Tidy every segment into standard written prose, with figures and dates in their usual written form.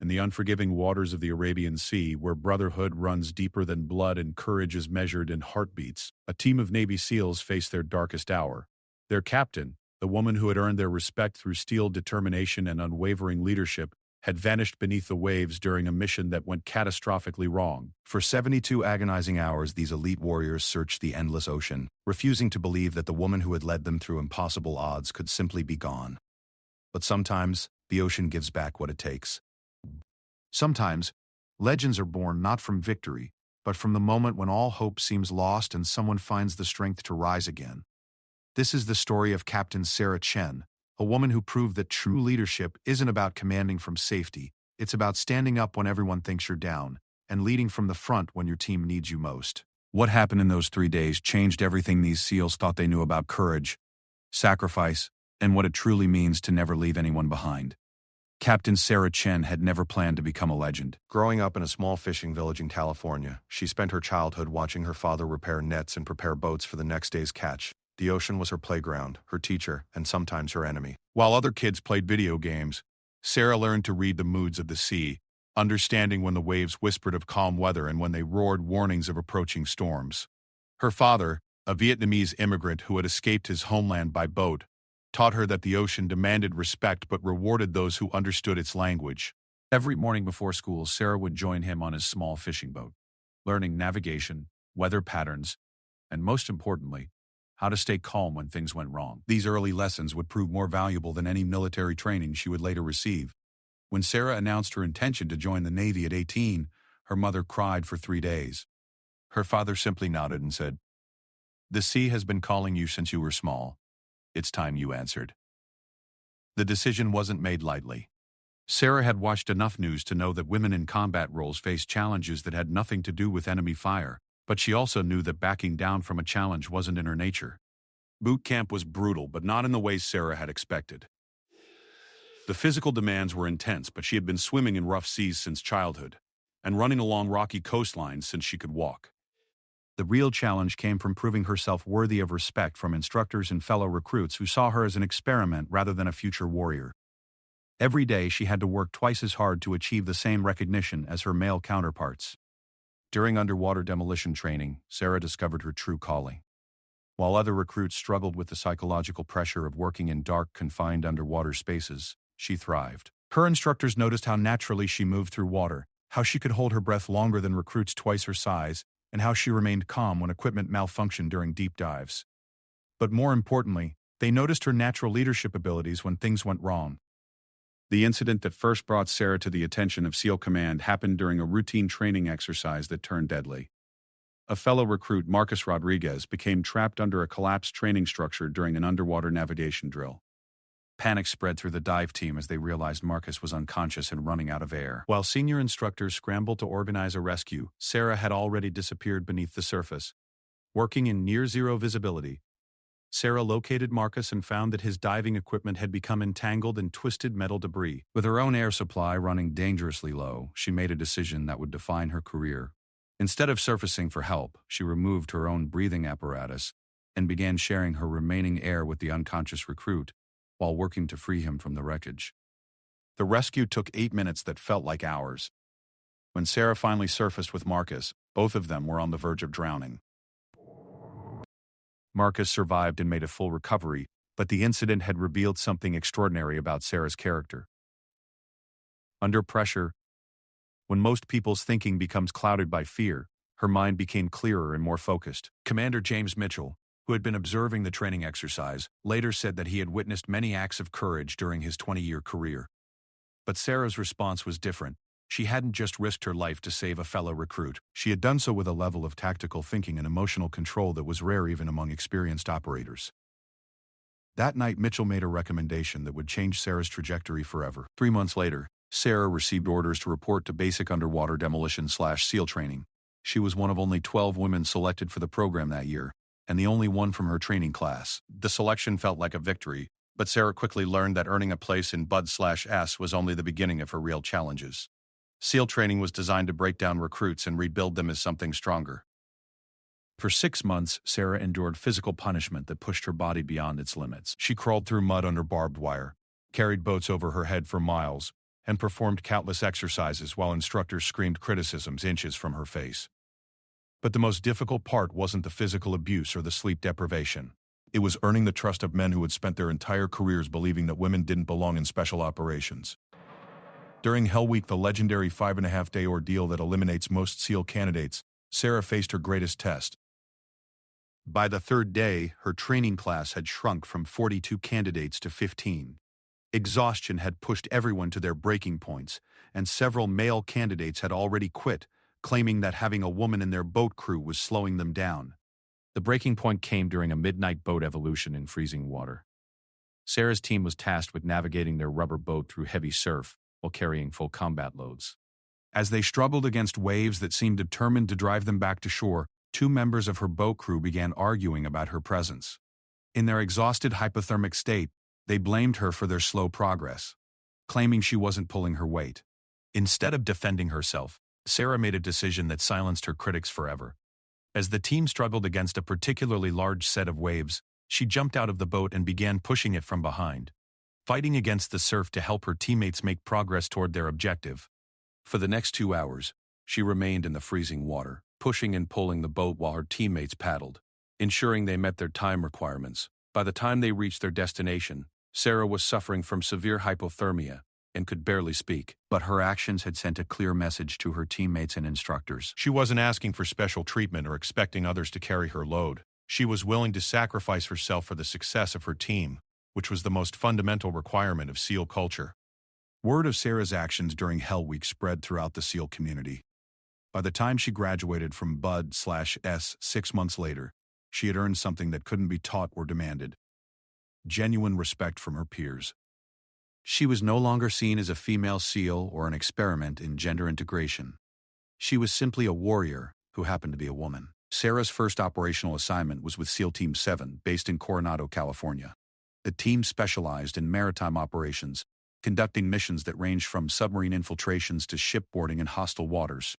the unforgiving waters of the Arabian Sea, where brotherhood runs deeper than blood and courage is measured in heartbeats, a team of Navy SEALs faced their darkest hour. Their captain, the woman who had earned their respect through steel determination and unwavering leadership, had vanished beneath the waves during a mission that went catastrophically wrong. For 72 agonizing hours, these elite warriors searched the endless ocean, refusing to believe that the woman who had led them through impossible odds could simply be gone. But sometimes, the ocean gives back what it takes. Sometimes, legends are born not from victory, but from the moment when all hope seems lost and someone finds the strength to rise again. This is the story of Captain Sarah Chen, a woman who proved that true leadership isn't about commanding from safety, it's about standing up when everyone thinks you're down, and leading from the front when your team needs you most. What happened in those 3 days changed everything these SEALs thought they knew about courage, sacrifice, and what it truly means to never leave anyone behind. Captain Sarah Chen had never planned to become a legend. Growing up in a small fishing village in California, she spent her childhood watching her father repair nets and prepare boats for the next day's catch. The ocean was her playground, her teacher, and sometimes her enemy. While other kids played video games, Sarah learned to read the moods of the sea, understanding when the waves whispered of calm weather and when they roared warnings of approaching storms. Her father, a Vietnamese immigrant who had escaped his homeland by boat, taught her that the ocean demanded respect but rewarded those who understood its language. Every morning before school, Sarah would join him on his small fishing boat, learning navigation, weather patterns, and most importantly, how to stay calm when things went wrong. These early lessons would prove more valuable than any military training she would later receive. When Sarah announced her intention to join the Navy at 18, her mother cried for 3 days. Her father simply nodded and said, "The sea has been calling you since you were small. It's time you answered." The decision wasn't made lightly. Sarah had watched enough news to know that women in combat roles faced challenges that had nothing to do with enemy fire. But she also knew that backing down from a challenge wasn't in her nature. Boot camp was brutal, but not in the ways Sarah had expected. The physical demands were intense, but she had been swimming in rough seas since childhood, and running along rocky coastlines since she could walk. The real challenge came from proving herself worthy of respect from instructors and fellow recruits who saw her as an experiment rather than a future warrior. Every day she had to work twice as hard to achieve the same recognition as her male counterparts. During underwater demolition training, Sarah discovered her true calling. While other recruits struggled with the psychological pressure of working in dark, confined underwater spaces, she thrived. Her instructors noticed how naturally she moved through water, how she could hold her breath longer than recruits twice her size, and how she remained calm when equipment malfunctioned during deep dives. But more importantly, they noticed her natural leadership abilities when things went wrong. The incident that first brought Sarah to the attention of SEAL Command happened during a routine training exercise that turned deadly. A fellow recruit, Marcus Rodriguez, became trapped under a collapsed training structure during an underwater navigation drill. Panic spread through the dive team as they realized Marcus was unconscious and running out of air. While senior instructors scrambled to organize a rescue, Sarah had already disappeared beneath the surface. Working in near-zero visibility, Sarah located Marcus and found that his diving equipment had become entangled in twisted metal debris. With her own air supply running dangerously low, she made a decision that would define her career. Instead of surfacing for help, she removed her own breathing apparatus and began sharing her remaining air with the unconscious recruit while working to free him from the wreckage. The rescue took 8 minutes that felt like hours. When Sarah finally surfaced with Marcus, both of them were on the verge of drowning. Marcus survived and made a full recovery, but the incident had revealed something extraordinary about Sarah's character. Under pressure, when most people's thinking becomes clouded by fear, her mind became clearer and more focused. Commander James Mitchell, who had been observing the training exercise, later said that he had witnessed many acts of courage during his 20-year career. But Sarah's response was different. She hadn't just risked her life to save a fellow recruit. She had done so with a level of tactical thinking and emotional control that was rare even among experienced operators. That night, Mitchell made a recommendation that would change Sarah's trajectory forever. 3 months later, Sarah received orders to report to basic underwater demolition/SEAL training. She was one of only 12 women selected for the program that year, and the only one from her training class. The selection felt like a victory, but Sarah quickly learned that earning a place in Bud/S was only the beginning of her real challenges. SEAL training was designed to break down recruits and rebuild them as something stronger. For 6 months, Sarah endured physical punishment that pushed her body beyond its limits. She crawled through mud under barbed wire, carried boats over her head for miles, and performed countless exercises while instructors screamed criticisms inches from her face. But the most difficult part wasn't the physical abuse or the sleep deprivation. It was earning the trust of men who had spent their entire careers believing that women didn't belong in special operations. During Hell Week, the legendary 5.5-day ordeal that eliminates most SEAL candidates, Sarah faced her greatest test. By the third day, her training class had shrunk from 42 candidates to 15. Exhaustion had pushed everyone to their breaking points, and several male candidates had already quit, claiming that having a woman in their boat crew was slowing them down. The breaking point came during a midnight boat evolution in freezing water. Sarah's team was tasked with navigating their rubber boat through heavy surf while carrying full combat loads. As they struggled against waves that seemed determined to drive them back to shore, 2 members of her boat crew began arguing about her presence. In their exhausted hypothermic state, they blamed her for their slow progress, claiming she wasn't pulling her weight. Instead of defending herself, Sarah made a decision that silenced her critics forever. As the team struggled against a particularly large set of waves, she jumped out of the boat and began pushing it from behind, fighting against the surf to help her teammates make progress toward their objective. For the next 2 hours, she remained in the freezing water, pushing and pulling the boat while her teammates paddled, ensuring they met their time requirements. By the time they reached their destination, Sarah was suffering from severe hypothermia and could barely speak, but her actions had sent a clear message to her teammates and instructors. She wasn't asking for special treatment or expecting others to carry her load. She was willing to sacrifice herself for the success of her team, which was the most fundamental requirement of SEAL culture. Word of Sarah's actions during Hell Week spread throughout the SEAL community. By the time she graduated from Bud/S 6 months later, she had earned something that couldn't be taught or demanded: genuine respect from her peers. She was no longer seen as a female SEAL or an experiment in gender integration. She was simply a warrior who happened to be a woman. Sarah's first operational assignment was with SEAL Team 7, based in Coronado, California. The team specialized in maritime operations, conducting missions that ranged from submarine infiltrations to shipboarding in hostile waters.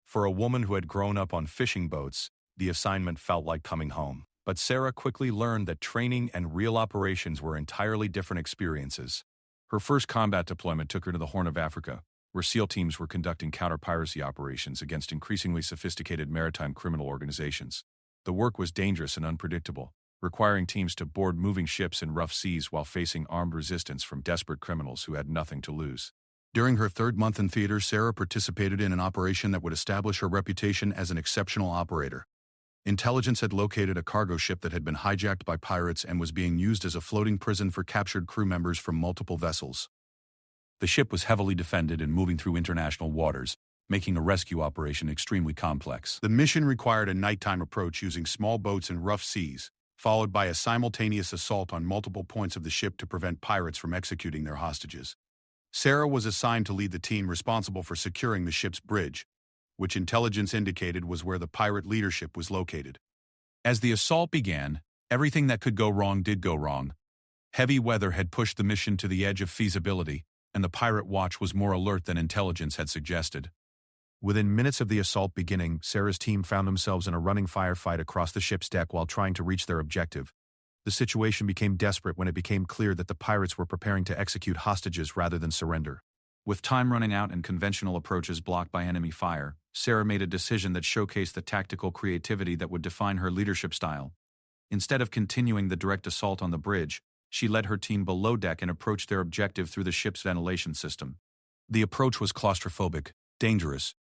For a woman who had grown up on fishing boats, the assignment felt like coming home. But Sarah quickly learned that training and real operations were entirely different experiences. Her first combat deployment took her to the Horn of Africa, where SEAL teams were conducting counter-piracy operations against increasingly sophisticated maritime criminal organizations. The work was dangerous and unpredictable, requiring teams to board moving ships in rough seas while facing armed resistance from desperate criminals who had nothing to lose. During her 3rd month in theater, Sarah participated in an operation that would establish her reputation as an exceptional operator. Intelligence had located a cargo ship that had been hijacked by pirates and was being used as a floating prison for captured crew members from multiple vessels. The ship was heavily defended and moving through international waters, making a rescue operation extremely complex. The mission required a nighttime approach using small boats in rough seas, followed by a simultaneous assault on multiple points of the ship to prevent pirates from executing their hostages. Sarah was assigned to lead the team responsible for securing the ship's bridge, which intelligence indicated was where the pirate leadership was located. As the assault began, everything that could go wrong did go wrong. Heavy weather had pushed the mission to the edge of feasibility, and the pirate watch was more alert than intelligence had suggested. Within minutes of the assault beginning, Sarah's team found themselves in a running firefight across the ship's deck while trying to reach their objective. The situation became desperate when it became clear that the pirates were preparing to execute hostages rather than surrender. With time running out and conventional approaches blocked by enemy fire, Sarah made a decision that showcased the tactical creativity that would define her leadership style. Instead of continuing the direct assault on the bridge, she led her team below deck and approached their objective through the ship's ventilation system. The approach was claustrophobic, dangerous,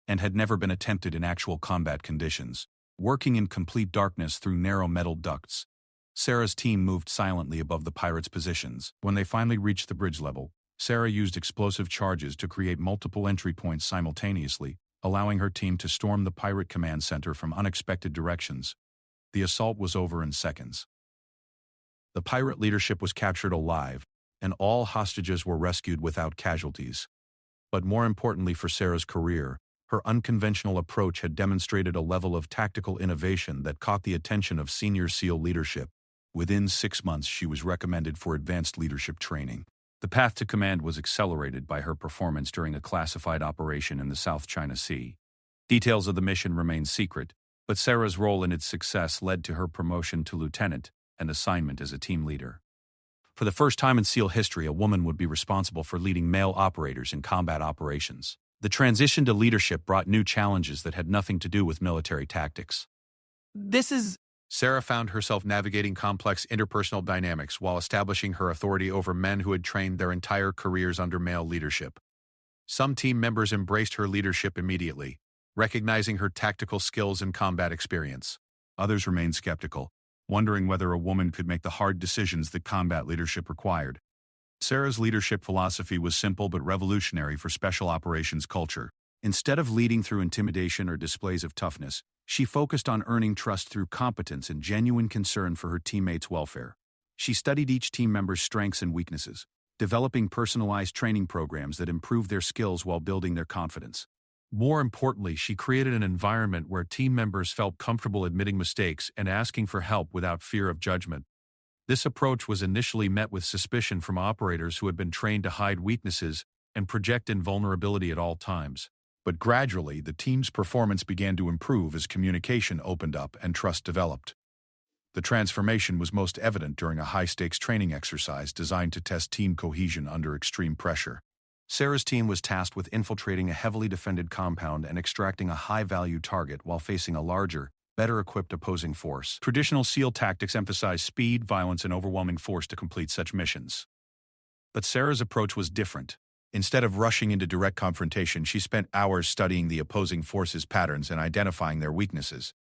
and had never been attempted in actual combat conditions. Working in complete darkness through narrow metal ducts, Sarah's team moved silently above the pirates' positions. When they finally reached the bridge level, Sarah used explosive charges to create multiple entry points simultaneously, allowing her team to storm the pirate command center from unexpected directions. The assault was over in seconds. The pirate leadership was captured alive, and all hostages were rescued without casualties. But more importantly for Sarah's career, her unconventional approach had demonstrated a level of tactical innovation that caught the attention of senior SEAL leadership. Within 6 months, she was recommended for advanced leadership training. The path to command was accelerated by her performance during a classified operation in the South China Sea. Details of the mission remain secret, but Sarah's role in its success led to her promotion to lieutenant and assignment as a team leader. For the first time in SEAL history, a woman would be responsible for leading male operators in combat operations. The transition to leadership brought new challenges that had nothing to do with military tactics. Sarah found herself navigating complex interpersonal dynamics while establishing her authority over men who had trained their entire careers under male leadership. Some team members embraced her leadership immediately, recognizing her tactical skills and combat experience. Others remained skeptical, wondering whether a woman could make the hard decisions that combat leadership required. Sarah's leadership philosophy was simple but revolutionary for special operations culture. Instead of leading through intimidation or displays of toughness, she focused on earning trust through competence and genuine concern for her teammates' welfare. She studied each team member's strengths and weaknesses, developing personalized training programs that improved their skills while building their confidence. More importantly, she created an environment where team members felt comfortable admitting mistakes and asking for help without fear of judgment. This approach was initially met with suspicion from operators who had been trained to hide weaknesses and project invulnerability at all times. But gradually, the team's performance began to improve as communication opened up and trust developed. The transformation was most evident during a high-stakes training exercise designed to test team cohesion under extreme pressure. Sarah's team was tasked with infiltrating a heavily defended compound and extracting a high-value target while facing a larger, better-equipped opposing force. Traditional SEAL tactics emphasize speed, violence, and overwhelming force to complete such missions. But Sarah's approach was different. Instead of rushing into direct confrontation, she spent hours studying the opposing force's patterns and identifying their weaknesses.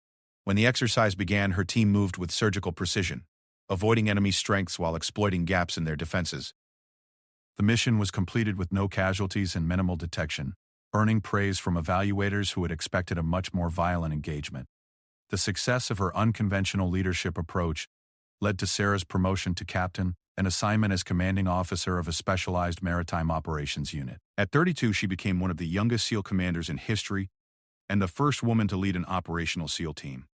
When the exercise began, her team moved with surgical precision, avoiding enemy strengths while exploiting gaps in their defenses. The mission was completed with no casualties and minimal detection, earning praise from evaluators who had expected a much more violent engagement. The success of her unconventional leadership approach led to Sarah's promotion to captain, an assignment as commanding officer of a specialized maritime operations unit. At 32, she became one of the youngest SEAL commanders in history and the first woman to lead an operational SEAL team.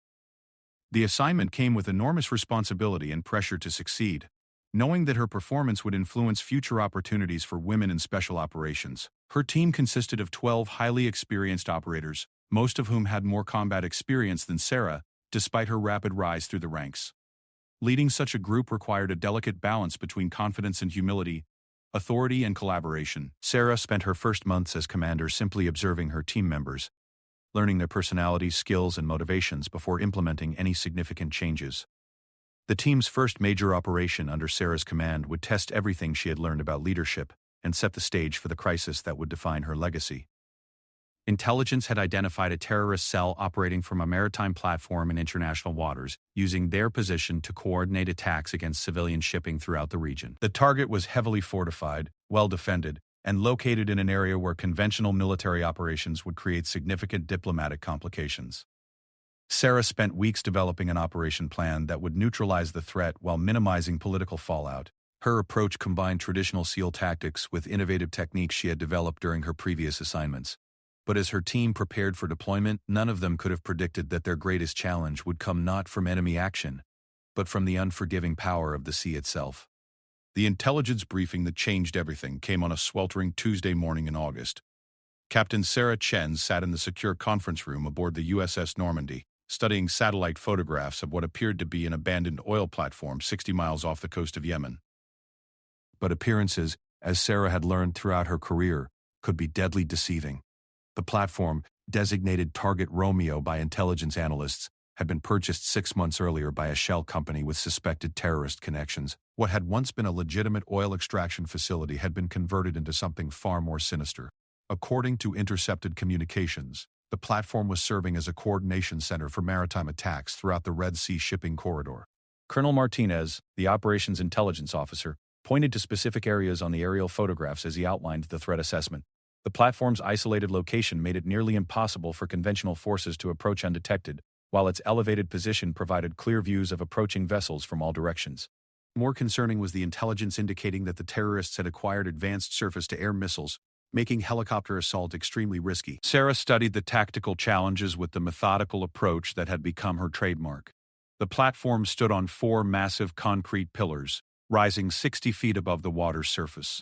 The assignment came with enormous responsibility and pressure to succeed. Knowing that her performance would influence future opportunities for women in special operations, her team consisted of 12 highly experienced operators, most of whom had more combat experience than Sarah, despite her rapid rise through the ranks. Leading such a group required a delicate balance between confidence and humility, authority and collaboration. Sarah spent her first months as commander simply observing her team members, learning their personalities, skills, and motivations before implementing any significant changes. The team's first major operation under Sarah's command would test everything she had learned about leadership and set the stage for the crisis that would define her legacy. Intelligence had identified a terrorist cell operating from a maritime platform in international waters, using their position to coordinate attacks against civilian shipping throughout the region. The target was heavily fortified, well defended, and located in an area where conventional military operations would create significant diplomatic complications. Sarah spent weeks developing an operation plan that would neutralize the threat while minimizing political fallout. Her approach combined traditional SEAL tactics with innovative techniques she had developed during her previous assignments. But as her team prepared for deployment, none of them could have predicted that their greatest challenge would come not from enemy action, but from the unforgiving power of the sea itself. The intelligence briefing that changed everything came on a sweltering Tuesday morning in August. Captain Sarah Chen sat in the secure conference room aboard the USS Normandy, studying satellite photographs of what appeared to be an abandoned oil platform 60 miles off the coast of Yemen. But appearances, as Sarah had learned throughout her career, could be deadly deceiving. The platform, designated Target Romeo by intelligence analysts, had been purchased 6 months earlier by a shell company with suspected terrorist connections. What had once been a legitimate oil extraction facility had been converted into something far more sinister. According to intercepted communications, the platform was serving as a coordination center for maritime attacks throughout the Red Sea shipping corridor. Colonel Martinez, the operations intelligence officer, pointed to specific areas on the aerial photographs as he outlined the threat assessment. The platform's isolated location made it nearly impossible for conventional forces to approach undetected, while its elevated position provided clear views of approaching vessels from all directions. More concerning was the intelligence indicating that the terrorists had acquired advanced surface-to-air missiles, making helicopter assault extremely risky. Sarah studied the tactical challenges with the methodical approach that had become her trademark. The platform stood on 4 massive concrete pillars, rising 60 feet above the water's surface.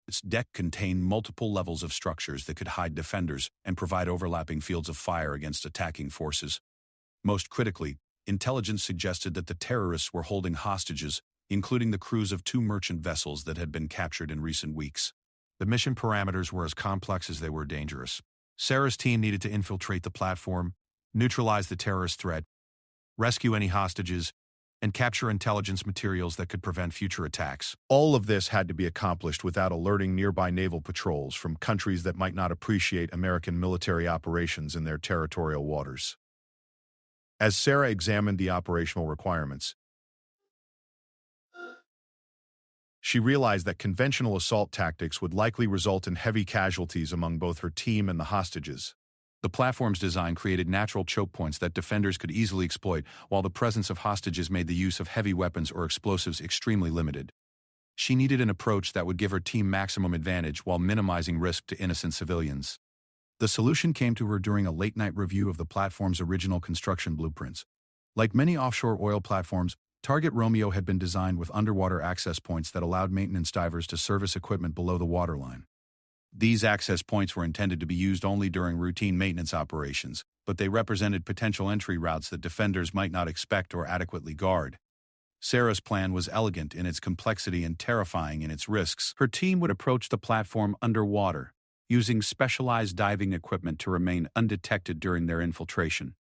Its deck contained multiple levels of structures that could hide defenders and provide overlapping fields of fire against attacking forces. Most critically, intelligence suggested that the terrorists were holding hostages, including the crews of 2 merchant vessels that had been captured in recent weeks. The mission parameters were as complex as they were dangerous. Sarah's team needed to infiltrate the platform, neutralize the terrorist threat, rescue any hostages, and capture intelligence materials that could prevent future attacks. All of this had to be accomplished without alerting nearby naval patrols from countries that might not appreciate American military operations in their territorial waters. As Sarah examined the operational requirements, she realized that conventional assault tactics would likely result in heavy casualties among both her team and the hostages. The platform's design created natural choke points that defenders could easily exploit, while the presence of hostages made the use of heavy weapons or explosives extremely limited. She needed an approach that would give her team maximum advantage while minimizing risk to innocent civilians. The solution came to her during a late-night review of the platform's original construction blueprints. Like many offshore oil platforms, Target Romeo had been designed with underwater access points that allowed maintenance divers to service equipment below the waterline. These access points were intended to be used only during routine maintenance operations, but they represented potential entry routes that defenders might not expect or adequately guard. Sarah's plan was elegant in its complexity and terrifying in its risks. Her team would approach the platform underwater, using specialized diving equipment to remain undetected during their infiltration.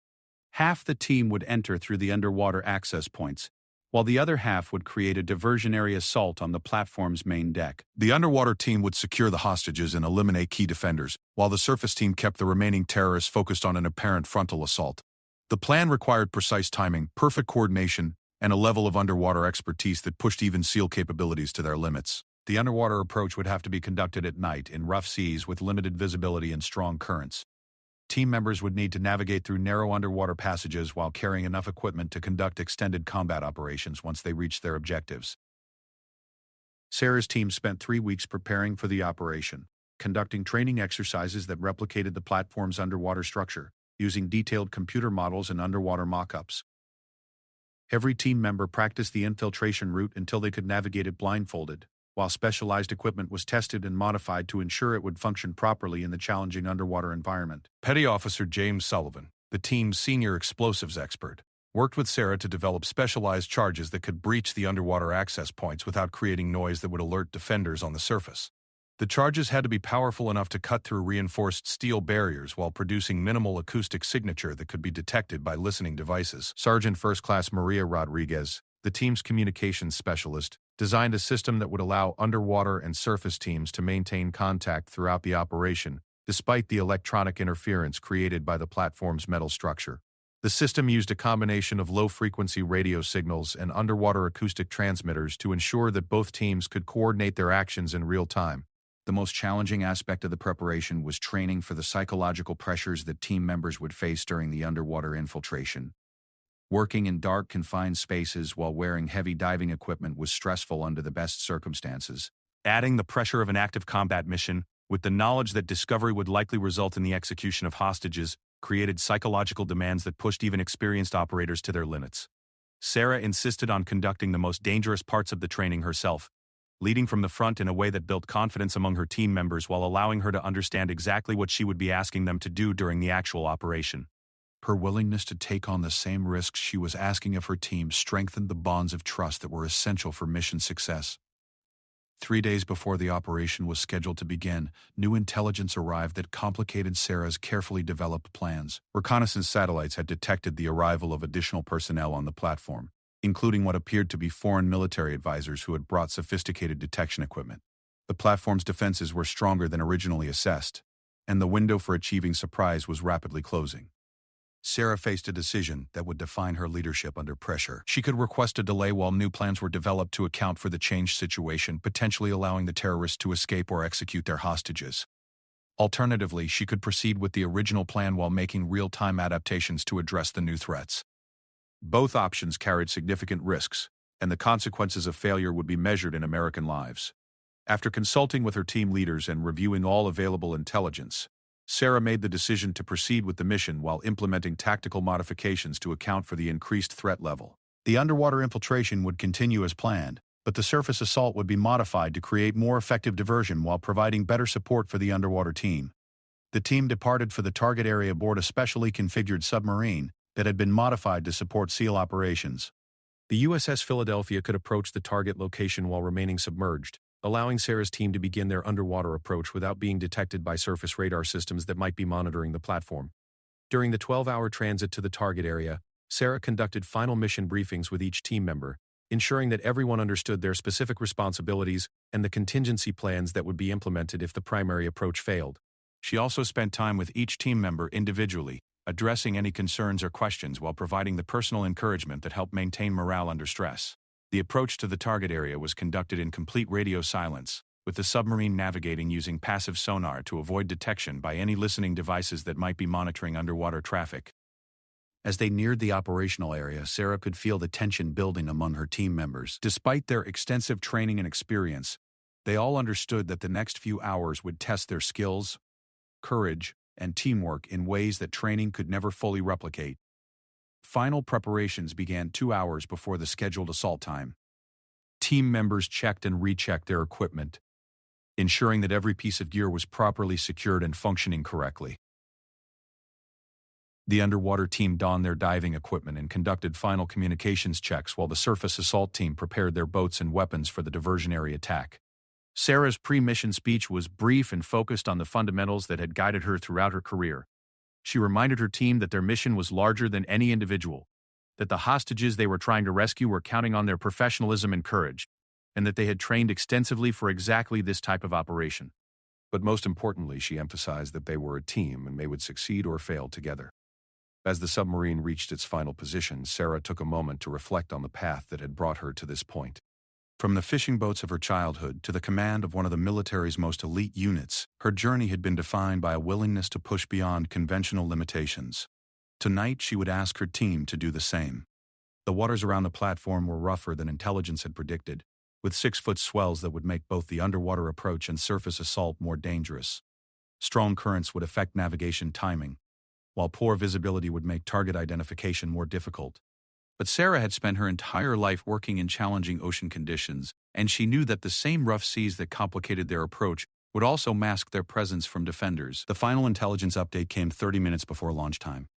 Half the team would enter through the underwater access points, while the other half would create a diversionary assault on the platform's main deck. The underwater team would secure the hostages and eliminate key defenders, while the surface team kept the remaining terrorists focused on an apparent frontal assault. The plan required precise timing, perfect coordination, and a level of underwater expertise that pushed even SEAL capabilities to their limits. The underwater approach would have to be conducted at night in rough seas with limited visibility and strong currents. Team members would need to navigate through narrow underwater passages while carrying enough equipment to conduct extended combat operations once they reached their objectives. Sarah's team spent 3 weeks preparing for the operation, conducting training exercises that replicated the platform's underwater structure, using detailed computer models and underwater mock-ups. Every team member practiced the infiltration route until they could navigate it blindfolded, while specialized equipment was tested and modified to ensure it would function properly in the challenging underwater environment. Petty Officer James Sullivan, the team's senior explosives expert, worked with Sarah to develop specialized charges that could breach the underwater access points without creating noise that would alert defenders on the surface. The charges had to be powerful enough to cut through reinforced steel barriers while producing minimal acoustic signature that could be detected by listening devices. Sergeant First Class Maria Rodriguez, the team's communications specialist, designed a system that would allow underwater and surface teams to maintain contact throughout the operation, despite the electronic interference created by the platform's metal structure. The system used a combination of low-frequency radio signals and underwater acoustic transmitters to ensure that both teams could coordinate their actions in real time. The most challenging aspect of the preparation was training for the psychological pressures that team members would face during the underwater infiltration. Working in dark, confined spaces while wearing heavy diving equipment was stressful under the best circumstances. Adding the pressure of an active combat mission, with the knowledge that discovery would likely result in the execution of hostages, created psychological demands that pushed even experienced operators to their limits. Sarah insisted on conducting the most dangerous parts of the training herself, leading from the front in a way that built confidence among her team members while allowing her to understand exactly what she would be asking them to do during the actual operation. Her willingness to take on the same risks she was asking of her team strengthened the bonds of trust that were essential for mission success. 3 days before the operation was scheduled to begin, new intelligence arrived that complicated Sarah's carefully developed plans. Reconnaissance satellites had detected the arrival of additional personnel on the platform, including what appeared to be foreign military advisors who had brought sophisticated detection equipment. The platform's defenses were stronger than originally assessed, and the window for achieving surprise was rapidly closing. Sarah faced a decision that would define her leadership under pressure. She could request a delay while new plans were developed to account for the changed situation, potentially allowing the terrorists to escape or execute their hostages. Alternatively, she could proceed with the original plan while making real-time adaptations to address the new threats. Both options carried significant risks, and the consequences of failure would be measured in American lives. After consulting with her team leaders and reviewing all available intelligence, Sarah made the decision to proceed with the mission while implementing tactical modifications to account for the increased threat level. The underwater infiltration would continue as planned, but the surface assault would be modified to create more effective diversion while providing better support for the underwater team. The team departed for the target area aboard a specially configured submarine that had been modified to support SEAL operations. The USS Philadelphia could approach the target location while remaining submerged, allowing Sarah's team to begin their underwater approach without being detected by surface radar systems that might be monitoring the platform. During the 12-hour transit to the target area, Sarah conducted final mission briefings with each team member, ensuring that everyone understood their specific responsibilities and the contingency plans that would be implemented if the primary approach failed. She also spent time with each team member individually, addressing any concerns or questions while providing the personal encouragement that helped maintain morale under stress. The approach to the target area was conducted in complete radio silence, with the submarine navigating using passive sonar to avoid detection by any listening devices that might be monitoring underwater traffic. As they neared the operational area, Sarah could feel the tension building among her team members. Despite their extensive training and experience, they all understood that the next few hours would test their skills, courage, and teamwork in ways that training could never fully replicate. Final preparations began 2 hours before the scheduled assault time. Team members checked and rechecked their equipment, ensuring that every piece of gear was properly secured and functioning correctly. The underwater team donned their diving equipment and conducted final communications checks while the surface assault team prepared their boats and weapons for the diversionary attack. Sarah's pre-mission speech was brief and focused on the fundamentals that had guided her throughout her career. She reminded her team that their mission was larger than any individual, that the hostages they were trying to rescue were counting on their professionalism and courage, and that they had trained extensively for exactly this type of operation. But most importantly, she emphasized that they were a team and they would succeed or fail together. As the submarine reached its final position, Sarah took a moment to reflect on the path that had brought her to this point. From the fishing boats of her childhood to the command of one of the military's most elite units, her journey had been defined by a willingness to push beyond conventional limitations. Tonight, she would ask her team to do the same. The waters around the platform were rougher than intelligence had predicted, with 6-foot swells that would make both the underwater approach and surface assault more dangerous. Strong currents would affect navigation timing, while poor visibility would make target identification more difficult. But Sarah had spent her entire life working in challenging ocean conditions, and she knew that the same rough seas that complicated their approach would also mask their presence from defenders. The final intelligence update came 30 minutes before launch time.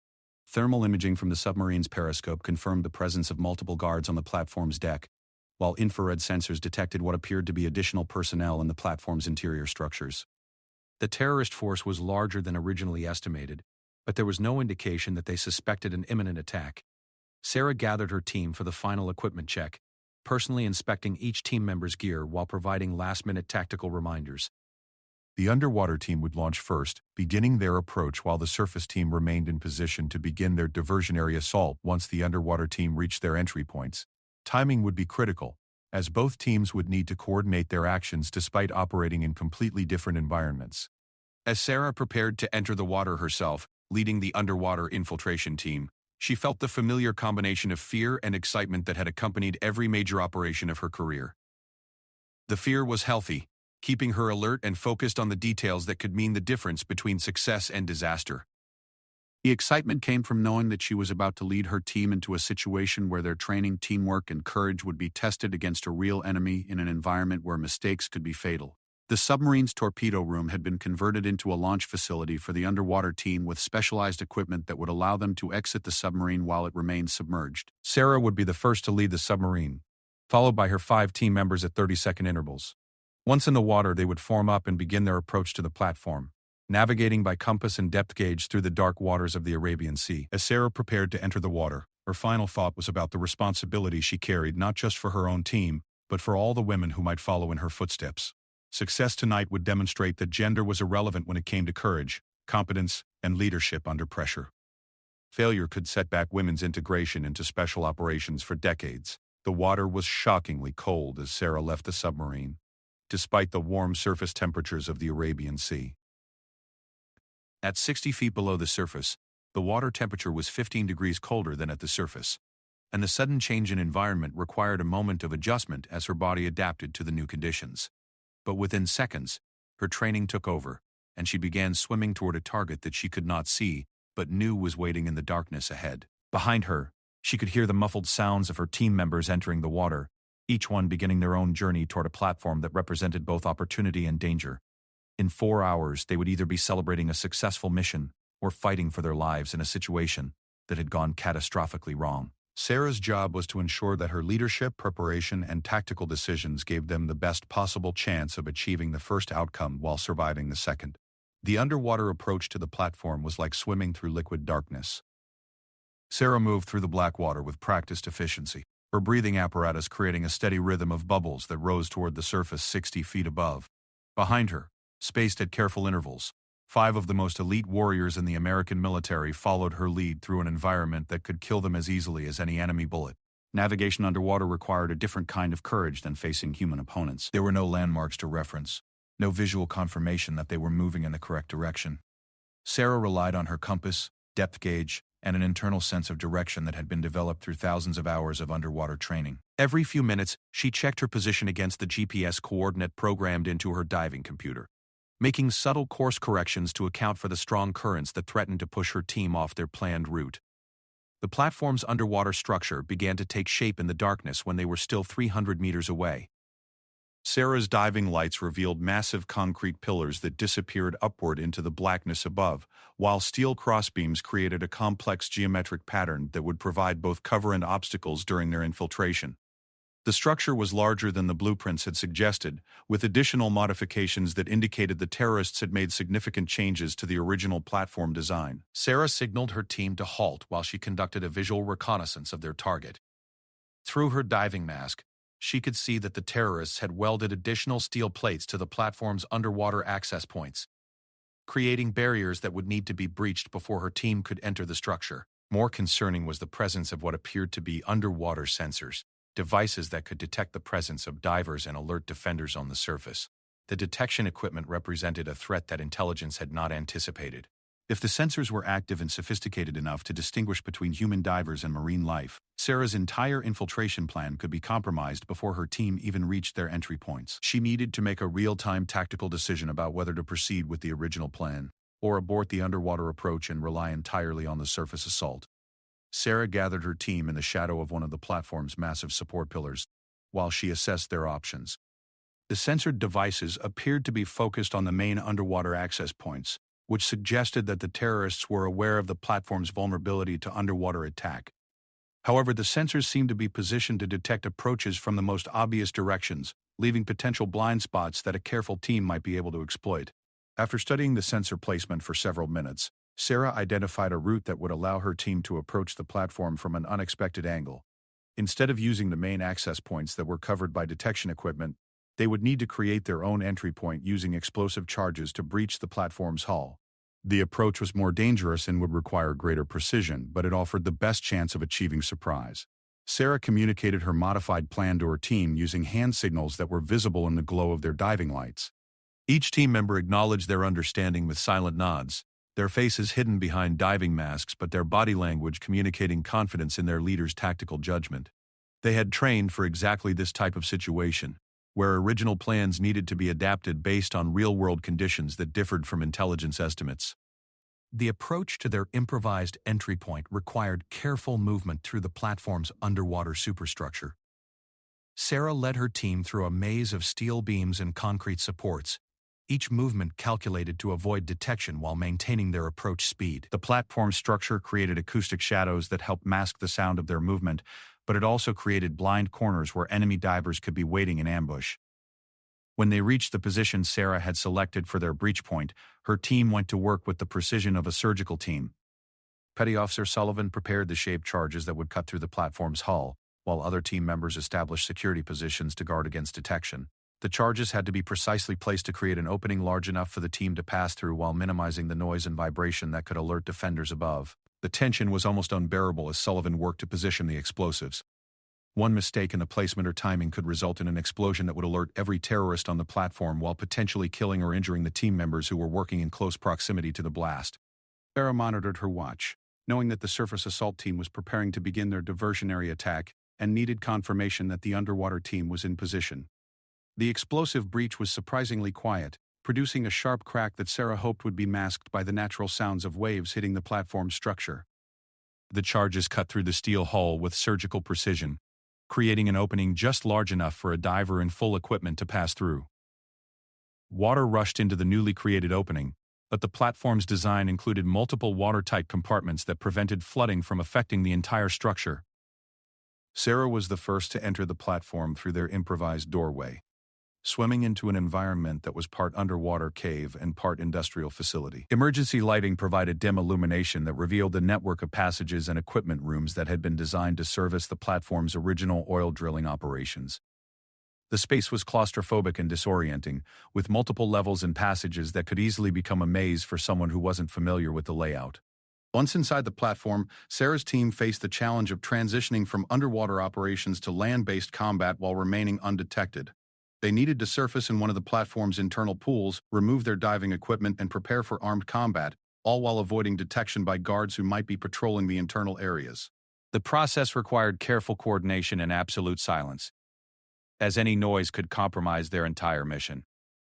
Thermal imaging from the submarine's periscope confirmed the presence of multiple guards on the platform's deck, while infrared sensors detected what appeared to be additional personnel in the platform's interior structures. The terrorist force was larger than originally estimated, but there was no indication that they suspected an imminent attack. Sarah gathered her team for the final equipment check, personally inspecting each team member's gear while providing last-minute tactical reminders. The underwater team would launch first, beginning their approach while the surface team remained in position to begin their diversionary assault once the underwater team reached their entry points. Timing would be critical, as both teams would need to coordinate their actions despite operating in completely different environments. As Sarah prepared to enter the water herself, leading the underwater infiltration team, she felt the familiar combination of fear and excitement that had accompanied every major operation of her career. The fear was healthy, keeping her alert and focused on the details that could mean the difference between success and disaster. The excitement came from knowing that she was about to lead her team into a situation where their training, teamwork, and courage would be tested against a real enemy in an environment where mistakes could be fatal. The submarine's torpedo room had been converted into a launch facility for the underwater team with specialized equipment that would allow them to exit the submarine while it remained submerged. Sarah would be the first to lead the submarine, followed by her 5 team members at 30-second intervals. Once in the water, they would form up and begin their approach to the platform, navigating by compass and depth gauge through the dark waters of the Arabian Sea. As Sarah prepared to enter the water, her final thought was about the responsibility she carried not just for her own team, but for all the women who might follow in her footsteps. Success tonight would demonstrate that gender was irrelevant when it came to courage, competence, and leadership under pressure. Failure could set back women's integration into special operations for decades. The water was shockingly cold as Sarah left the submarine, despite the warm surface temperatures of the Arabian Sea. At 60 feet below the surface, the water temperature was 15 degrees colder than at the surface, and the sudden change in environment required a moment of adjustment as her body adapted to the new conditions. But within seconds, her training took over, and she began swimming toward a target that she could not see, but knew was waiting in the darkness ahead. Behind her, she could hear the muffled sounds of her team members entering the water, each one beginning their own journey toward a platform that represented both opportunity and danger. In 4 hours, they would either be celebrating a successful mission or fighting for their lives in a situation that had gone catastrophically wrong. Sarah's job was to ensure that her leadership, preparation, and tactical decisions gave them the best possible chance of achieving the first outcome while surviving the second. The underwater approach to the platform was like swimming through liquid darkness. Sarah moved through the black water with practiced efficiency, her breathing apparatus creating a steady rhythm of bubbles that rose toward the surface 60 feet above. Behind her, spaced at careful intervals, 5 of the most elite warriors in the American military followed her lead through an environment that could kill them as easily as any enemy bullet. Navigation underwater required a different kind of courage than facing human opponents. There were no landmarks to reference, no visual confirmation that they were moving in the correct direction. Sarah relied on her compass, depth gauge, and an internal sense of direction that had been developed through thousands of hours of underwater training. Every few minutes, she checked her position against the GPS coordinate programmed into her diving computer, making subtle course corrections to account for the strong currents that threatened to push her team off their planned route. The platform's underwater structure began to take shape in the darkness when they were still 300 meters away. Sarah's diving lights revealed massive concrete pillars that disappeared upward into the blackness above, while steel crossbeams created a complex geometric pattern that would provide both cover and obstacles during their infiltration. The structure was larger than the blueprints had suggested, with additional modifications that indicated the terrorists had made significant changes to the original platform design. Sarah signaled her team to halt while she conducted a visual reconnaissance of their target. Through her diving mask, she could see that the terrorists had welded additional steel plates to the platform's underwater access points, creating barriers that would need to be breached before her team could enter the structure. More concerning was the presence of what appeared to be underwater sensors, devices that could detect the presence of divers and alert defenders on the surface. The detection equipment represented a threat that intelligence had not anticipated. If the sensors were active and sophisticated enough to distinguish between human divers and marine life, Sarah's entire infiltration plan could be compromised before her team even reached their entry points. She needed to make a real-time tactical decision about whether to proceed with the original plan, or abort the underwater approach and rely entirely on the surface assault. Sarah gathered her team in the shadow of one of the platform's massive support pillars, while she assessed their options. The sensored devices appeared to be focused on the main underwater access points, which suggested that the terrorists were aware of the platform's vulnerability to underwater attack. However, the sensors seemed to be positioned to detect approaches from the most obvious directions, leaving potential blind spots that a careful team might be able to exploit. After studying the sensor placement for several minutes, Sarah identified a route that would allow her team to approach the platform from an unexpected angle. Instead of using the main access points that were covered by detection equipment, they would need to create their own entry point using explosive charges to breach the platform's hull. The approach was more dangerous and would require greater precision, but it offered the best chance of achieving surprise. Sarah communicated her modified plan to her team using hand signals that were visible in the glow of their diving lights. Each team member acknowledged their understanding with silent nods, their faces hidden behind diving masks but their body language communicating confidence in their leader's tactical judgment. They had trained for exactly this type of situation, where original plans needed to be adapted based on real-world conditions that differed from intelligence estimates. The approach to their improvised entry point required careful movement through the platform's underwater superstructure. Sarah led her team through a maze of steel beams and concrete supports, each movement calculated to avoid detection while maintaining their approach speed. The platform structure created acoustic shadows that helped mask the sound of their movement, but it also created blind corners where enemy divers could be waiting in ambush. When they reached the position Sarah had selected for their breach point, her team went to work with the precision of a surgical team. Petty Officer Sullivan prepared the shaped charges that would cut through the platform's hull, while other team members established security positions to guard against detection. The charges had to be precisely placed to create an opening large enough for the team to pass through while minimizing the noise and vibration that could alert defenders above. The tension was almost unbearable as Sullivan worked to position the explosives. One mistake in the placement or timing could result in an explosion that would alert every terrorist on the platform while potentially killing or injuring the team members who were working in close proximity to the blast. Sarah monitored her watch, knowing that the surface assault team was preparing to begin their diversionary attack and needed confirmation that the underwater team was in position. The explosive breach was surprisingly quiet, producing a sharp crack that Sarah hoped would be masked by the natural sounds of waves hitting the platform's structure. The charges cut through the steel hull with surgical precision, creating an opening just large enough for a diver in full equipment to pass through. Water rushed into the newly created opening, but the platform's design included multiple watertight compartments that prevented flooding from affecting the entire structure. Sarah was the first to enter the platform through their improvised doorway, swimming into an environment that was part underwater cave and part industrial facility. Emergency lighting provided dim illumination that revealed a network of passages and equipment rooms that had been designed to service the platform's original oil drilling operations. The space was claustrophobic and disorienting, with multiple levels and passages that could easily become a maze for someone who wasn't familiar with the layout. Once inside the platform, Sarah's team faced the challenge of transitioning from underwater operations to land-based combat while remaining undetected. They needed to surface in one of the platform's internal pools, remove their diving equipment, and prepare for armed combat, all while avoiding detection by guards who might be patrolling the internal areas. The process required careful coordination and absolute silence, as any noise could compromise their entire mission.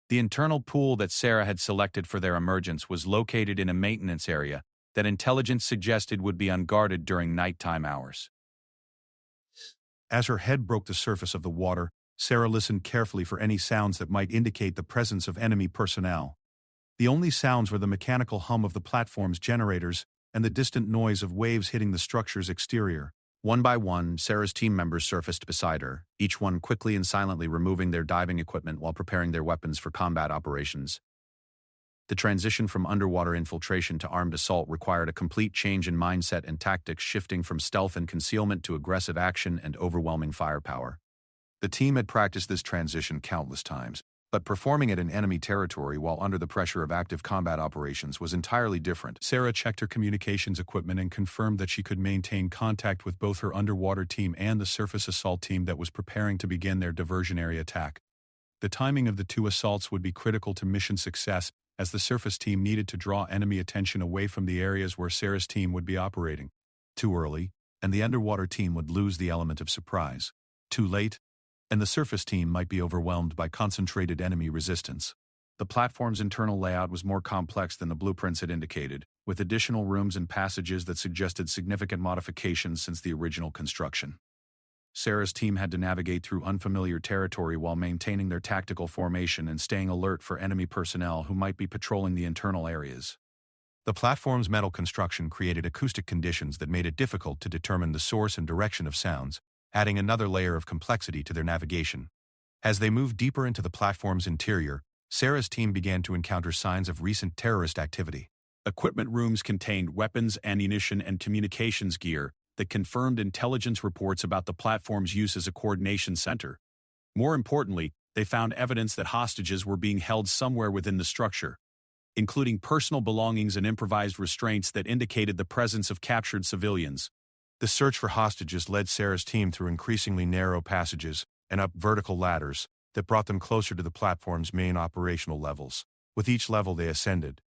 The internal pool that Sarah had selected for their emergence was located in a maintenance area that intelligence suggested would be unguarded during nighttime hours. As her head broke the surface of the water, Sarah listened carefully for any sounds that might indicate the presence of enemy personnel. The only sounds were the mechanical hum of the platform's generators and the distant noise of waves hitting the structure's exterior. One by one, Sarah's team members surfaced beside her, each one quickly and silently removing their diving equipment while preparing their weapons for combat operations. The transition from underwater infiltration to armed assault required a complete change in mindset and tactics, shifting from stealth and concealment to aggressive action and overwhelming firepower. The team had practiced this transition countless times, but performing it in enemy territory while under the pressure of active combat operations was entirely different. Sarah checked her communications equipment and confirmed that she could maintain contact with both her underwater team and the surface assault team that was preparing to begin their diversionary attack. The timing of the two assaults would be critical to mission success, as the surface team needed to draw enemy attention away from the areas where Sarah's team would be operating. Too early, and the underwater team would lose the element of surprise. Too late, and the surface team might be overwhelmed by concentrated enemy resistance. The platform's internal layout was more complex than the blueprints had indicated, with additional rooms and passages that suggested significant modifications since the original construction. Sarah's team had to navigate through unfamiliar territory while maintaining their tactical formation and staying alert for enemy personnel who might be patrolling the internal areas. The platform's metal construction created acoustic conditions that made it difficult to determine the source and direction of sounds, adding another layer of complexity to their navigation. As they moved deeper into the platform's interior, Sarah's team began to encounter signs of recent terrorist activity. Equipment rooms contained weapons, ammunition, and communications gear that confirmed intelligence reports about the platform's use as a coordination center. More importantly, they found evidence that hostages were being held somewhere within the structure, including personal belongings and improvised restraints that indicated the presence of captured civilians. The search for hostages led Sarah's team through increasingly narrow passages and up vertical ladders that brought them closer to the platform's main operational levels. With each level they ascended,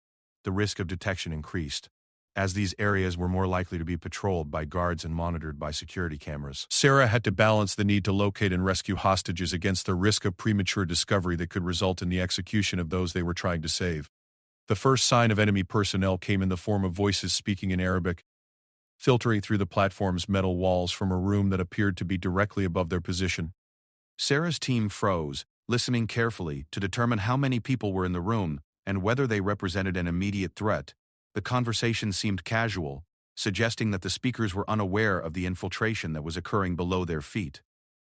the risk of detection increased, as these areas were more likely to be patrolled by guards and monitored by security cameras. Sarah had to balance the need to locate and rescue hostages against the risk of premature discovery that could result in the execution of those they were trying to save. The first sign of enemy personnel came in the form of voices speaking in Arabic, filtering through the platform's metal walls from a room that appeared to be directly above their position. Sarah's team froze, listening carefully to determine how many people were in the room and whether they represented an immediate threat. The conversation seemed casual, suggesting that the speakers were unaware of the infiltration that was occurring below their feet.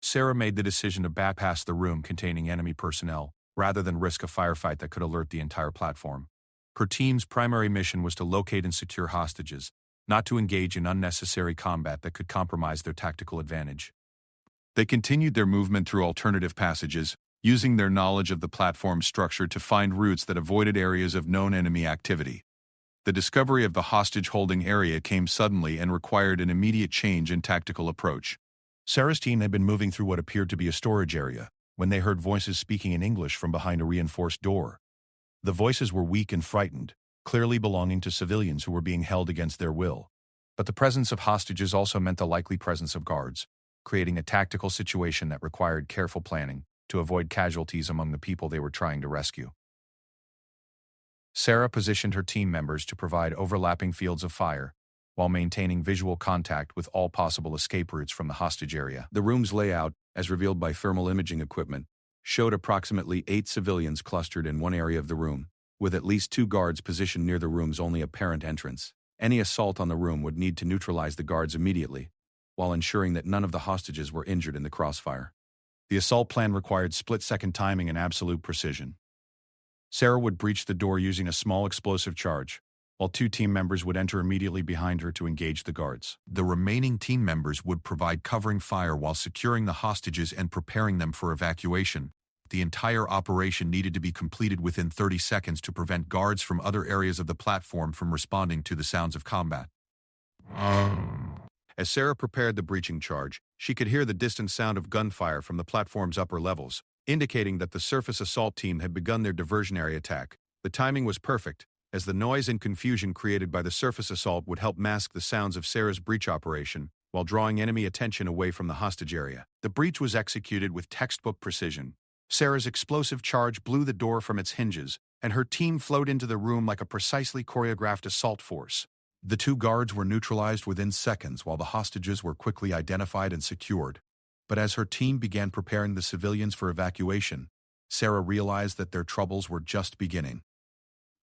Sarah made the decision to bypass the room containing enemy personnel, rather than risk a firefight that could alert the entire platform. Her team's primary mission was to locate and secure hostages, not to engage in unnecessary combat that could compromise their tactical advantage. They continued their movement through alternative passages, using their knowledge of the platform's structure to find routes that avoided areas of known enemy activity. The discovery of the hostage-holding area came suddenly and required an immediate change in tactical approach. Sarah's team had been moving through what appeared to be a storage area when they heard voices speaking in English from behind a reinforced door. The voices were weak and frightened, clearly belonging to civilians who were being held against their will. But the presence of hostages also meant the likely presence of guards, creating a tactical situation that required careful planning to avoid casualties among the people they were trying to rescue. Sarah positioned her team members to provide overlapping fields of fire, while maintaining visual contact with all possible escape routes from the hostage area. The room's layout, as revealed by thermal imaging equipment, showed approximately 8 civilians clustered in one area of the room, with at least 2 guards positioned near the room's only apparent entrance. Any assault on the room would need to neutralize the guards immediately, while ensuring that none of the hostages were injured in the crossfire. The assault plan required split-second timing and absolute precision. Sarah would breach the door using a small explosive charge, while 2 team members would enter immediately behind her to engage the guards. The remaining team members would provide covering fire while securing the hostages and preparing them for evacuation. The entire operation needed to be completed within 30 seconds to prevent guards from other areas of the platform from responding to the sounds of combat. As Sarah prepared the breaching charge, she could hear the distant sound of gunfire from the platform's upper levels, indicating that the surface assault team had begun their diversionary attack. The timing was perfect, as the noise and confusion created by the surface assault would help mask the sounds of Sarah's breach operation, while drawing enemy attention away from the hostage area. The breach was executed with textbook precision. Sarah's explosive charge blew the door from its hinges, and her team flowed into the room like a precisely choreographed assault force. The 2 guards were neutralized within seconds while the hostages were quickly identified and secured. But as her team began preparing the civilians for evacuation, Sarah realized that their troubles were just beginning.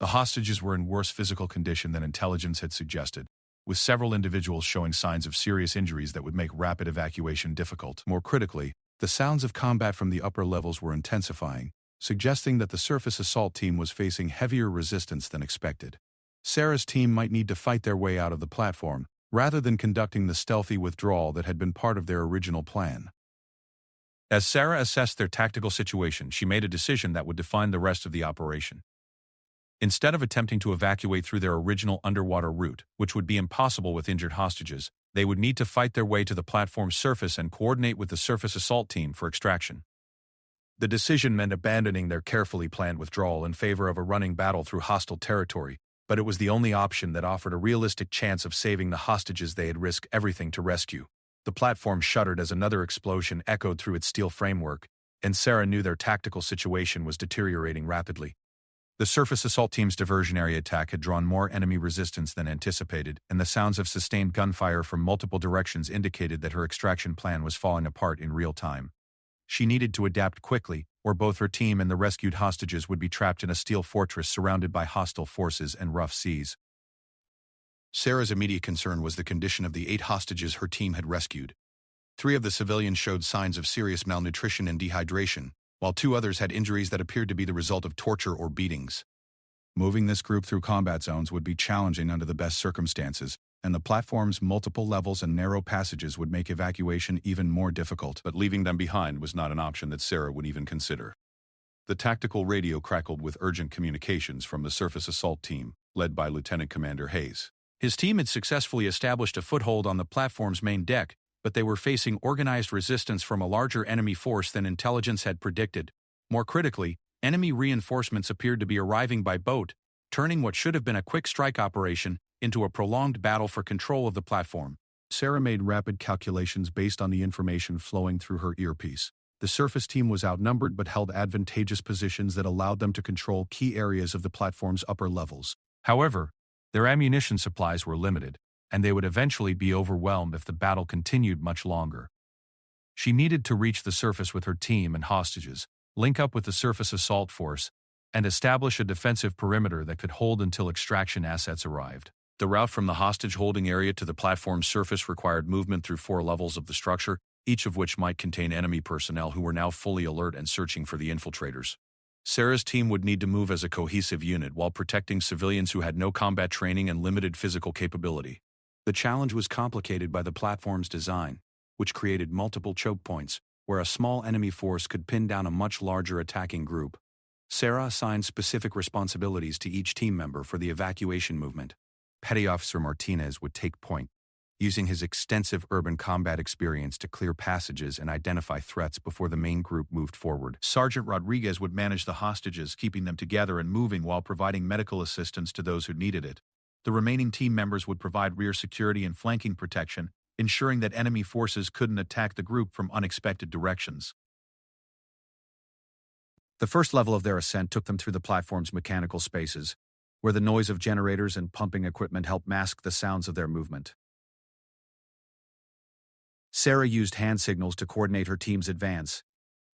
The hostages were in worse physical condition than intelligence had suggested, with several individuals showing signs of serious injuries that would make rapid evacuation difficult. More critically, the sounds of combat from the upper levels were intensifying, suggesting that the surface assault team was facing heavier resistance than expected. Sarah's team might need to fight their way out of the platform, rather than conducting the stealthy withdrawal that had been part of their original plan. As Sarah assessed their tactical situation, she made a decision that would define the rest of the operation. Instead of attempting to evacuate through their original underwater route, which would be impossible with injured hostages, they would need to fight their way to the platform's surface and coordinate with the surface assault team for extraction. The decision meant abandoning their carefully planned withdrawal in favor of a running battle through hostile territory, but it was the only option that offered a realistic chance of saving the hostages they had risked everything to rescue. The platform shuddered as another explosion echoed through its steel framework, and Sarah knew their tactical situation was deteriorating rapidly. The surface assault team's diversionary attack had drawn more enemy resistance than anticipated, and the sounds of sustained gunfire from multiple directions indicated that her extraction plan was falling apart in real time. She needed to adapt quickly, or both her team and the rescued hostages would be trapped in a steel fortress surrounded by hostile forces and rough seas. Sarah's immediate concern was the condition of the 8 hostages her team had rescued. 3 of the civilians showed signs of serious malnutrition and dehydration, while 2 others had injuries that appeared to be the result of torture or beatings. Moving this group through combat zones would be challenging under the best circumstances, and the platform's multiple levels and narrow passages would make evacuation even more difficult. But leaving them behind was not an option that Sarah would even consider. The tactical radio crackled with urgent communications from the surface assault team, led by Lieutenant Commander Hayes. His team had successfully established a foothold on the platform's main deck, but they were facing organized resistance from a larger enemy force than intelligence had predicted. More critically, enemy reinforcements appeared to be arriving by boat, turning what should have been a quick strike operation into a prolonged battle for control of the platform. Sarah made rapid calculations based on the information flowing through her earpiece. The surface team was outnumbered but held advantageous positions that allowed them to control key areas of the platform's upper levels. However, their ammunition supplies were limited, and they would eventually be overwhelmed if the battle continued much longer. She needed to reach the surface with her team and hostages, link up with the surface assault force, and establish a defensive perimeter that could hold until extraction assets arrived. The route from the hostage-holding area to the platform's surface required movement through 4 levels of the structure, each of which might contain enemy personnel who were now fully alert and searching for the infiltrators. Sarah's team would need to move as a cohesive unit while protecting civilians who had no combat training and limited physical capability. The challenge was complicated by the platform's design, which created multiple choke points, where a small enemy force could pin down a much larger attacking group. Sarah assigned specific responsibilities to each team member for the evacuation movement. Petty Officer Martinez would take point, using his extensive urban combat experience to clear passages and identify threats before the main group moved forward. Sergeant Rodriguez would manage the hostages, keeping them together and moving while providing medical assistance to those who needed it. The remaining team members would provide rear security and flanking protection, ensuring that enemy forces couldn't attack the group from unexpected directions. The first level of their ascent took them through the platform's mechanical spaces, where the noise of generators and pumping equipment helped mask the sounds of their movement. Sarah used hand signals to coordinate her team's advance,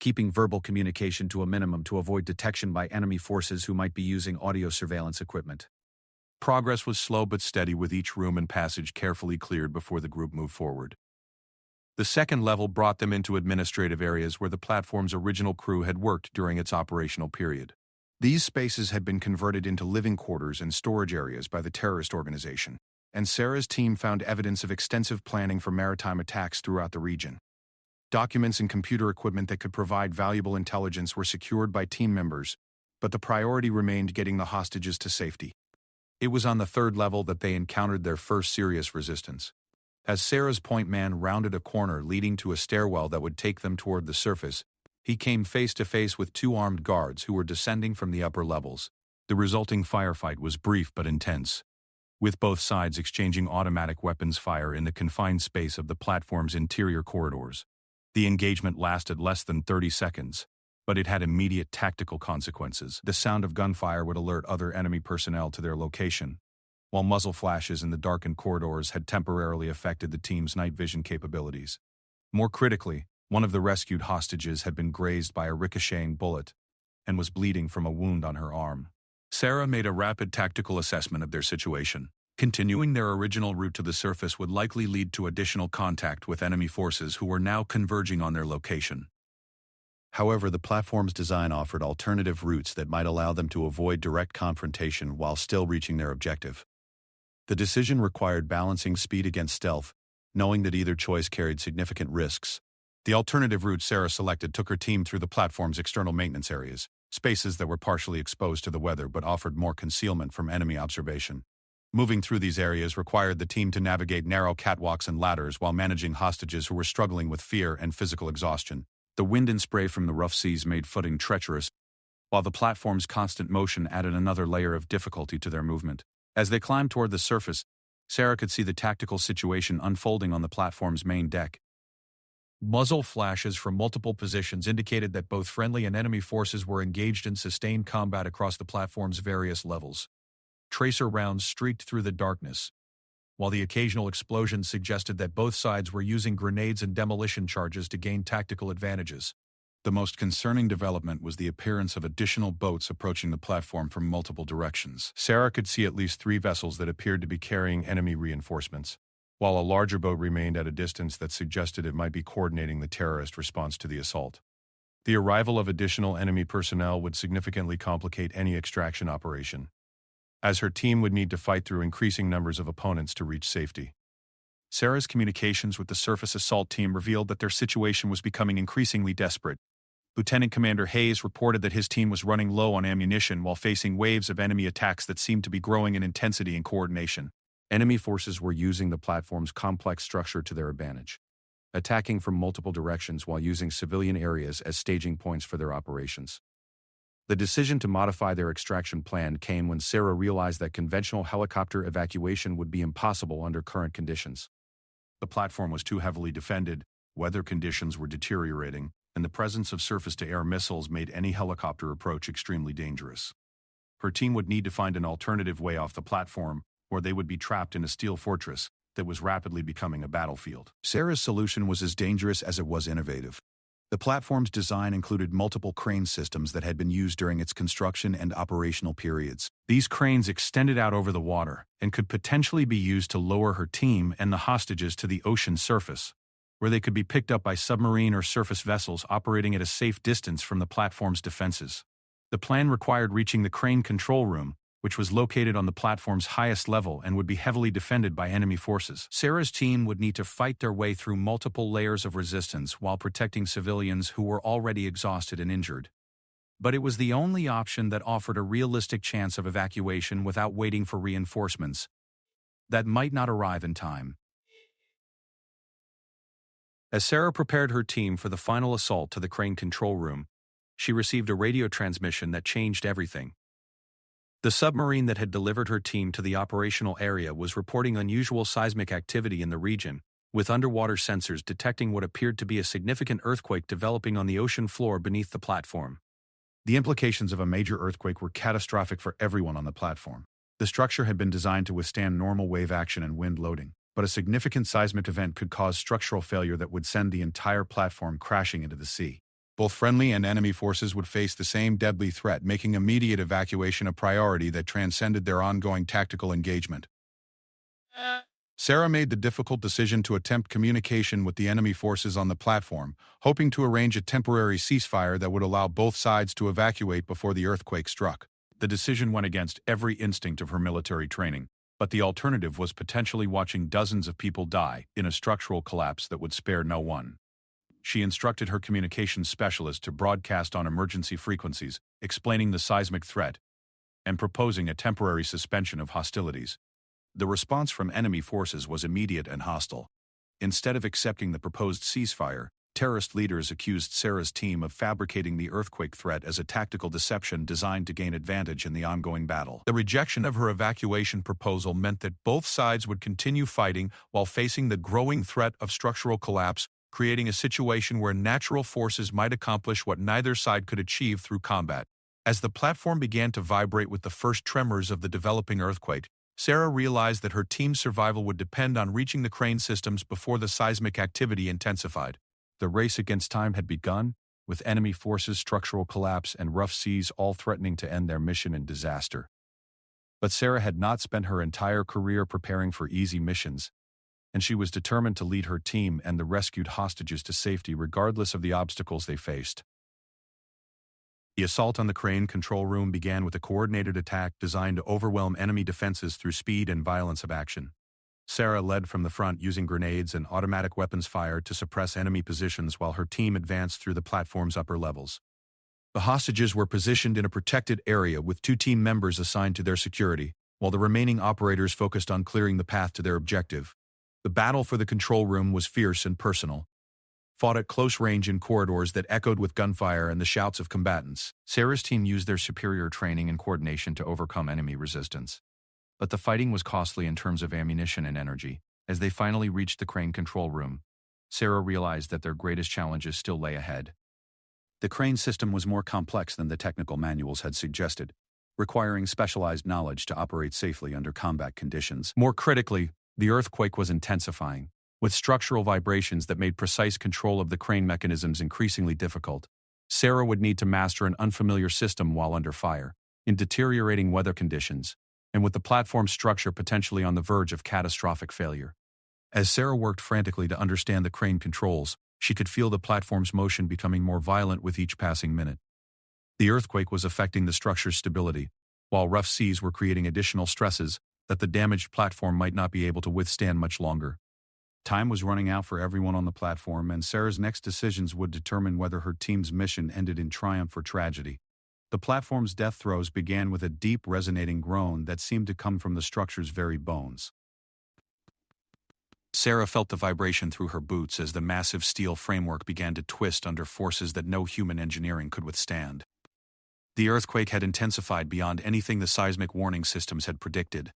keeping verbal communication to a minimum to avoid detection by enemy forces who might be using audio surveillance equipment. Progress was slow but steady, with each room and passage carefully cleared before the group moved forward. The second level brought them into administrative areas where the platform's original crew had worked during its operational period. These spaces had been converted into living quarters and storage areas by the terrorist organization, and Sarah's team found evidence of extensive planning for maritime attacks throughout the region. Documents and computer equipment that could provide valuable intelligence were secured by team members, but the priority remained getting the hostages to safety. It was on the third level that they encountered their first serious resistance. As Sarah's point man rounded a corner leading to a stairwell that would take them toward the surface, he came face to face with two armed guards who were descending from the upper levels. The resulting firefight was brief but intense, with both sides exchanging automatic weapons fire in the confined space of the platform's interior corridors. The engagement lasted less than 30 seconds, but it had immediate tactical consequences. The sound of gunfire would alert other enemy personnel to their location, while muzzle flashes in the darkened corridors had temporarily affected the team's night vision capabilities. More critically, one of the rescued hostages had been grazed by a ricocheting bullet and was bleeding from a wound on her arm. Sarah made a rapid tactical assessment of their situation. Continuing their original route to the surface would likely lead to additional contact with enemy forces who were now converging on their location. However, the platform's design offered alternative routes that might allow them to avoid direct confrontation while still reaching their objective. The decision required balancing speed against stealth, knowing that either choice carried significant risks. The alternative route Sarah selected took her team through the platform's external maintenance areas, spaces that were partially exposed to the weather but offered more concealment from enemy observation. Moving through these areas required the team to navigate narrow catwalks and ladders while managing hostages who were struggling with fear and physical exhaustion. The wind and spray from the rough seas made footing treacherous, while the platform's constant motion added another layer of difficulty to their movement. As they climbed toward the surface, Sarah could see the tactical situation unfolding on the platform's main deck. Muzzle flashes from multiple positions indicated that both friendly and enemy forces were engaged in sustained combat across the platform's various levels. Tracer rounds streaked through the darkness, while the occasional explosions suggested that both sides were using grenades and demolition charges to gain tactical advantages. The most concerning development was the appearance of additional boats approaching the platform from multiple directions. Sarah could see at least 3 vessels that appeared to be carrying enemy reinforcements, while a larger boat remained at a distance that suggested it might be coordinating the terrorist response to the assault. The arrival of additional enemy personnel would significantly complicate any extraction operation, as her team would need to fight through increasing numbers of opponents to reach safety. Sarah's communications with the surface assault team revealed that their situation was becoming increasingly desperate. Lieutenant Commander Hayes reported that his team was running low on ammunition while facing waves of enemy attacks that seemed to be growing in intensity and coordination. Enemy forces were using the platform's complex structure to their advantage, attacking from multiple directions while using civilian areas as staging points for their operations. The decision to modify their extraction plan came when Sarah realized that conventional helicopter evacuation would be impossible under current conditions. The platform was too heavily defended, weather conditions were deteriorating, and the presence of surface-to-air missiles made any helicopter approach extremely dangerous. Her team would need to find an alternative way off the platform, or they would be trapped in a steel fortress that was rapidly becoming a battlefield. Sarah's solution was as dangerous as it was innovative. The platform's design included multiple crane systems that had been used during its construction and operational periods. These cranes extended out over the water and could potentially be used to lower her team and the hostages to the ocean surface, where they could be picked up by submarine or surface vessels operating at a safe distance from the platform's defenses. The plan required reaching the crane control room, which was located on the platform's highest level and would be heavily defended by enemy forces. Sarah's team would need to fight their way through multiple layers of resistance while protecting civilians who were already exhausted and injured. But it was the only option that offered a realistic chance of evacuation without waiting for reinforcements that might not arrive in time. As Sarah prepared her team for the final assault to the crane control room, she received a radio transmission that changed everything. The submarine that had delivered her team to the operational area was reporting unusual seismic activity in the region, with underwater sensors detecting what appeared to be a significant earthquake developing on the ocean floor beneath the platform. The implications of a major earthquake were catastrophic for everyone on the platform. The structure had been designed to withstand normal wave action and wind loading, but a significant seismic event could cause structural failure that would send the entire platform crashing into the sea. Both friendly and enemy forces would face the same deadly threat, making immediate evacuation a priority that transcended their ongoing tactical engagement. Sarah made the difficult decision to attempt communication with the enemy forces on the platform, hoping to arrange a temporary ceasefire that would allow both sides to evacuate before the earthquake struck. The decision went against every instinct of her military training, but the alternative was potentially watching dozens of people die in a structural collapse that would spare no one. She instructed her communications specialist to broadcast on emergency frequencies, explaining the seismic threat, and proposing a temporary suspension of hostilities. The response from enemy forces was immediate and hostile. Instead of accepting the proposed ceasefire, terrorist leaders accused Sarah's team of fabricating the earthquake threat as a tactical deception designed to gain advantage in the ongoing battle. The rejection of her evacuation proposal meant that both sides would continue fighting while facing the growing threat of structural collapse, creating a situation where natural forces might accomplish what neither side could achieve through combat. As the platform began to vibrate with the first tremors of the developing earthquake, Sarah realized that her team's survival would depend on reaching the crane systems before the seismic activity intensified. The race against time had begun, with enemy forces, structural collapse, and rough seas all threatening to end their mission in disaster. But Sarah had not spent her entire career preparing for easy missions, and she was determined to lead her team and the rescued hostages to safety regardless of the obstacles they faced. The assault on the crane control room began with a coordinated attack designed to overwhelm enemy defenses through speed and violence of action. Sarah led from the front using grenades and automatic weapons fire to suppress enemy positions while her team advanced through the platform's upper levels. The hostages were positioned in a protected area with 2 team members assigned to their security, while the remaining operators focused on clearing the path to their objective. The battle for the control room was fierce and personal, fought at close range in corridors that echoed with gunfire and the shouts of combatants. Sarah's team used their superior training and coordination to overcome enemy resistance. But the fighting was costly in terms of ammunition and energy. As they finally reached the crane control room, Sarah realized that their greatest challenges still lay ahead. The crane system was more complex than the technical manuals had suggested, requiring specialized knowledge to operate safely under combat conditions. More critically, the earthquake was intensifying, with structural vibrations that made precise control of the crane mechanisms increasingly difficult. Sarah would need to master an unfamiliar system while under fire, in deteriorating weather conditions, and with the platform's structure potentially on the verge of catastrophic failure. As Sarah worked frantically to understand the crane controls, she could feel the platform's motion becoming more violent with each passing minute. The earthquake was affecting the structure's stability, while rough seas were creating additional stresses that the damaged platform might not be able to withstand much longer. Time was running out for everyone on the platform, and Sarah's next decisions would determine whether her team's mission ended in triumph or tragedy. The platform's death throes began with a deep, resonating groan that seemed to come from the structure's very bones. Sarah felt the vibration through her boots as the massive steel framework began to twist under forces that no human engineering could withstand. The earthquake had intensified beyond anything the seismic warning systems had predicted,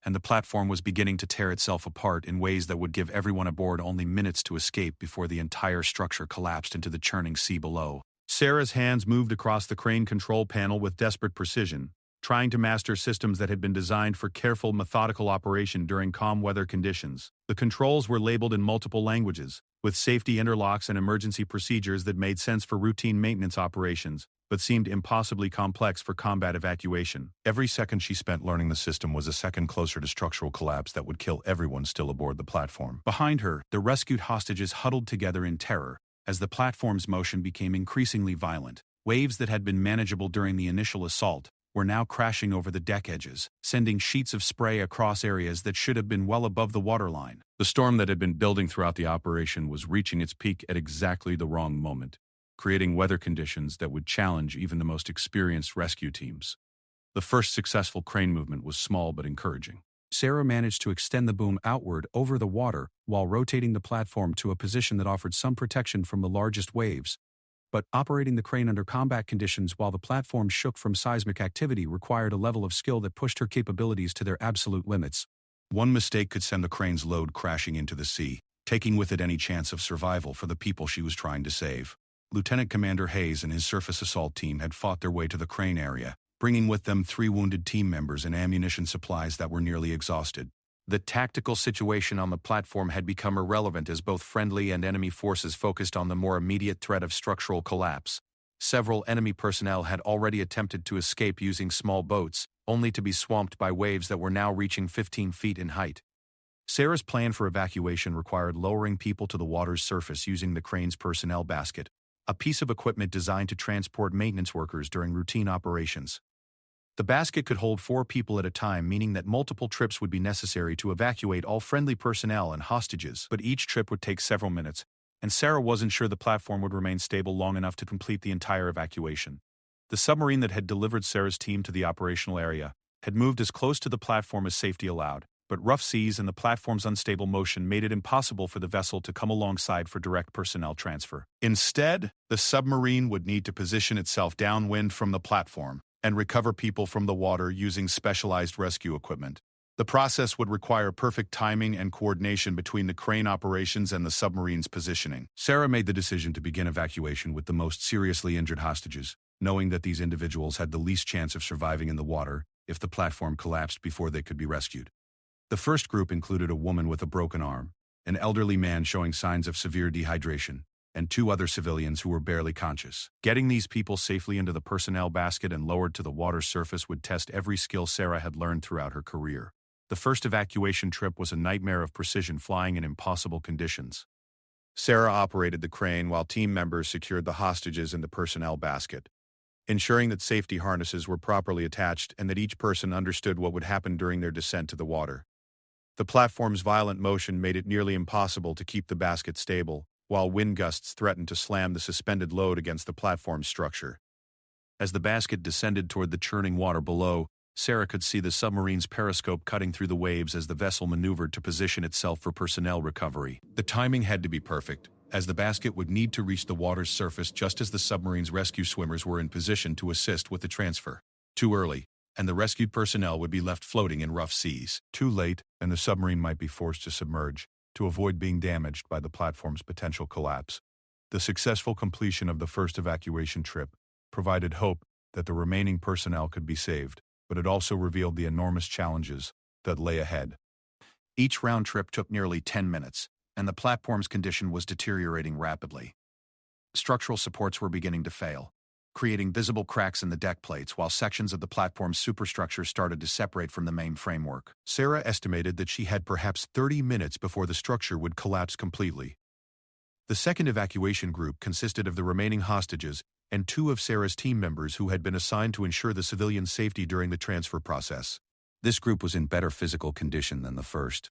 and the platform was beginning to tear itself apart in ways that would give everyone aboard only minutes to escape before the entire structure collapsed into the churning sea below. Sarah's hands moved across the crane control panel with desperate precision, trying to master systems that had been designed for careful, methodical operation during calm weather conditions. The controls were labeled in multiple languages, with safety interlocks and emergency procedures that made sense for routine maintenance operations, but seemed impossibly complex for combat evacuation. Every second she spent learning the system was a second closer to structural collapse that would kill everyone still aboard the platform. Behind her, the rescued hostages huddled together in terror as the platform's motion became increasingly violent. Waves that had been manageable during the initial assault were now crashing over the deck edges, sending sheets of spray across areas that should have been well above the waterline. The storm that had been building throughout the operation was reaching its peak at exactly the wrong moment, creating weather conditions that would challenge even the most experienced rescue teams. The first successful crane movement was small but encouraging. Sarah managed to extend the boom outward over the water while rotating the platform to a position that offered some protection from the largest waves. But operating the crane under combat conditions while the platform shook from seismic activity required a level of skill that pushed her capabilities to their absolute limits. One mistake could send the crane's load crashing into the sea, taking with it any chance of survival for the people she was trying to save. Lieutenant Commander Hayes and his surface assault team had fought their way to the crane area, bringing with them 3 wounded team members and ammunition supplies that were nearly exhausted. The tactical situation on the platform had become irrelevant as both friendly and enemy forces focused on the more immediate threat of structural collapse. Several enemy personnel had already attempted to escape using small boats, only to be swamped by waves that were now reaching 15 feet in height. Sarah's plan for evacuation required lowering people to the water's surface using the crane's personnel basket, a piece of equipment designed to transport maintenance workers during routine operations. The basket could hold 4 people at a time, meaning that multiple trips would be necessary to evacuate all friendly personnel and hostages, but each trip would take several minutes, and Sarah wasn't sure the platform would remain stable long enough to complete the entire evacuation. The submarine that had delivered Sarah's team to the operational area had moved as close to the platform as safety allowed, but rough seas and the platform's unstable motion made it impossible for the vessel to come alongside for direct personnel transfer. Instead, the submarine would need to position itself downwind from the platform and recover people from the water using specialized rescue equipment. The process would require perfect timing and coordination between the crane operations and the submarine's positioning. Sarah made the decision to begin evacuation with the most seriously injured hostages, knowing that these individuals had the least chance of surviving in the water if the platform collapsed before they could be rescued. The first group included a woman with a broken arm, an elderly man showing signs of severe dehydration, and 2 other civilians who were barely conscious. Getting these people safely into the personnel basket and lowered to the water's surface would test every skill Sarah had learned throughout her career. The first evacuation trip was a nightmare of precision flying in impossible conditions. Sarah operated the crane while team members secured the hostages in the personnel basket, ensuring that safety harnesses were properly attached and that each person understood what would happen during their descent to the water. The platform's violent motion made it nearly impossible to keep the basket stable, while wind gusts threatened to slam the suspended load against the platform's structure. As the basket descended toward the churning water below, Sarah could see the submarine's periscope cutting through the waves as the vessel maneuvered to position itself for personnel recovery. The timing had to be perfect, as the basket would need to reach the water's surface just as the submarine's rescue swimmers were in position to assist with the transfer. Too early, and the rescued personnel would be left floating in rough seas. Too late, and the submarine might be forced to submerge to avoid being damaged by the platform's potential collapse. The successful completion of the first evacuation trip provided hope that the remaining personnel could be saved, but it also revealed the enormous challenges that lay ahead. Each round trip took nearly 10 minutes, and the platform's condition was deteriorating rapidly. Structural supports were beginning to fail, creating visible cracks in the deck plates while sections of the platform's superstructure started to separate from the main framework. Sarah estimated that she had perhaps 30 minutes before the structure would collapse completely. The second evacuation group consisted of the remaining hostages and 2 of Sarah's team members who had been assigned to ensure the civilian safety during the transfer process. This group was in better physical condition than the first,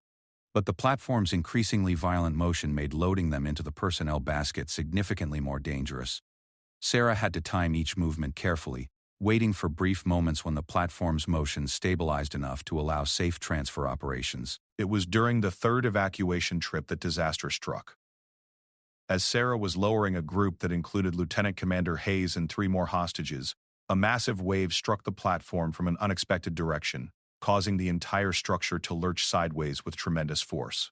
but the platform's increasingly violent motion made loading them into the personnel basket significantly more dangerous. Sarah had to time each movement carefully, waiting for brief moments when the platform's motion stabilized enough to allow safe transfer operations. It was during the third evacuation trip that disaster struck. As Sarah was lowering a group that included Lieutenant Commander Hayes and 3 more hostages, a massive wave struck the platform from an unexpected direction, causing the entire structure to lurch sideways with tremendous force.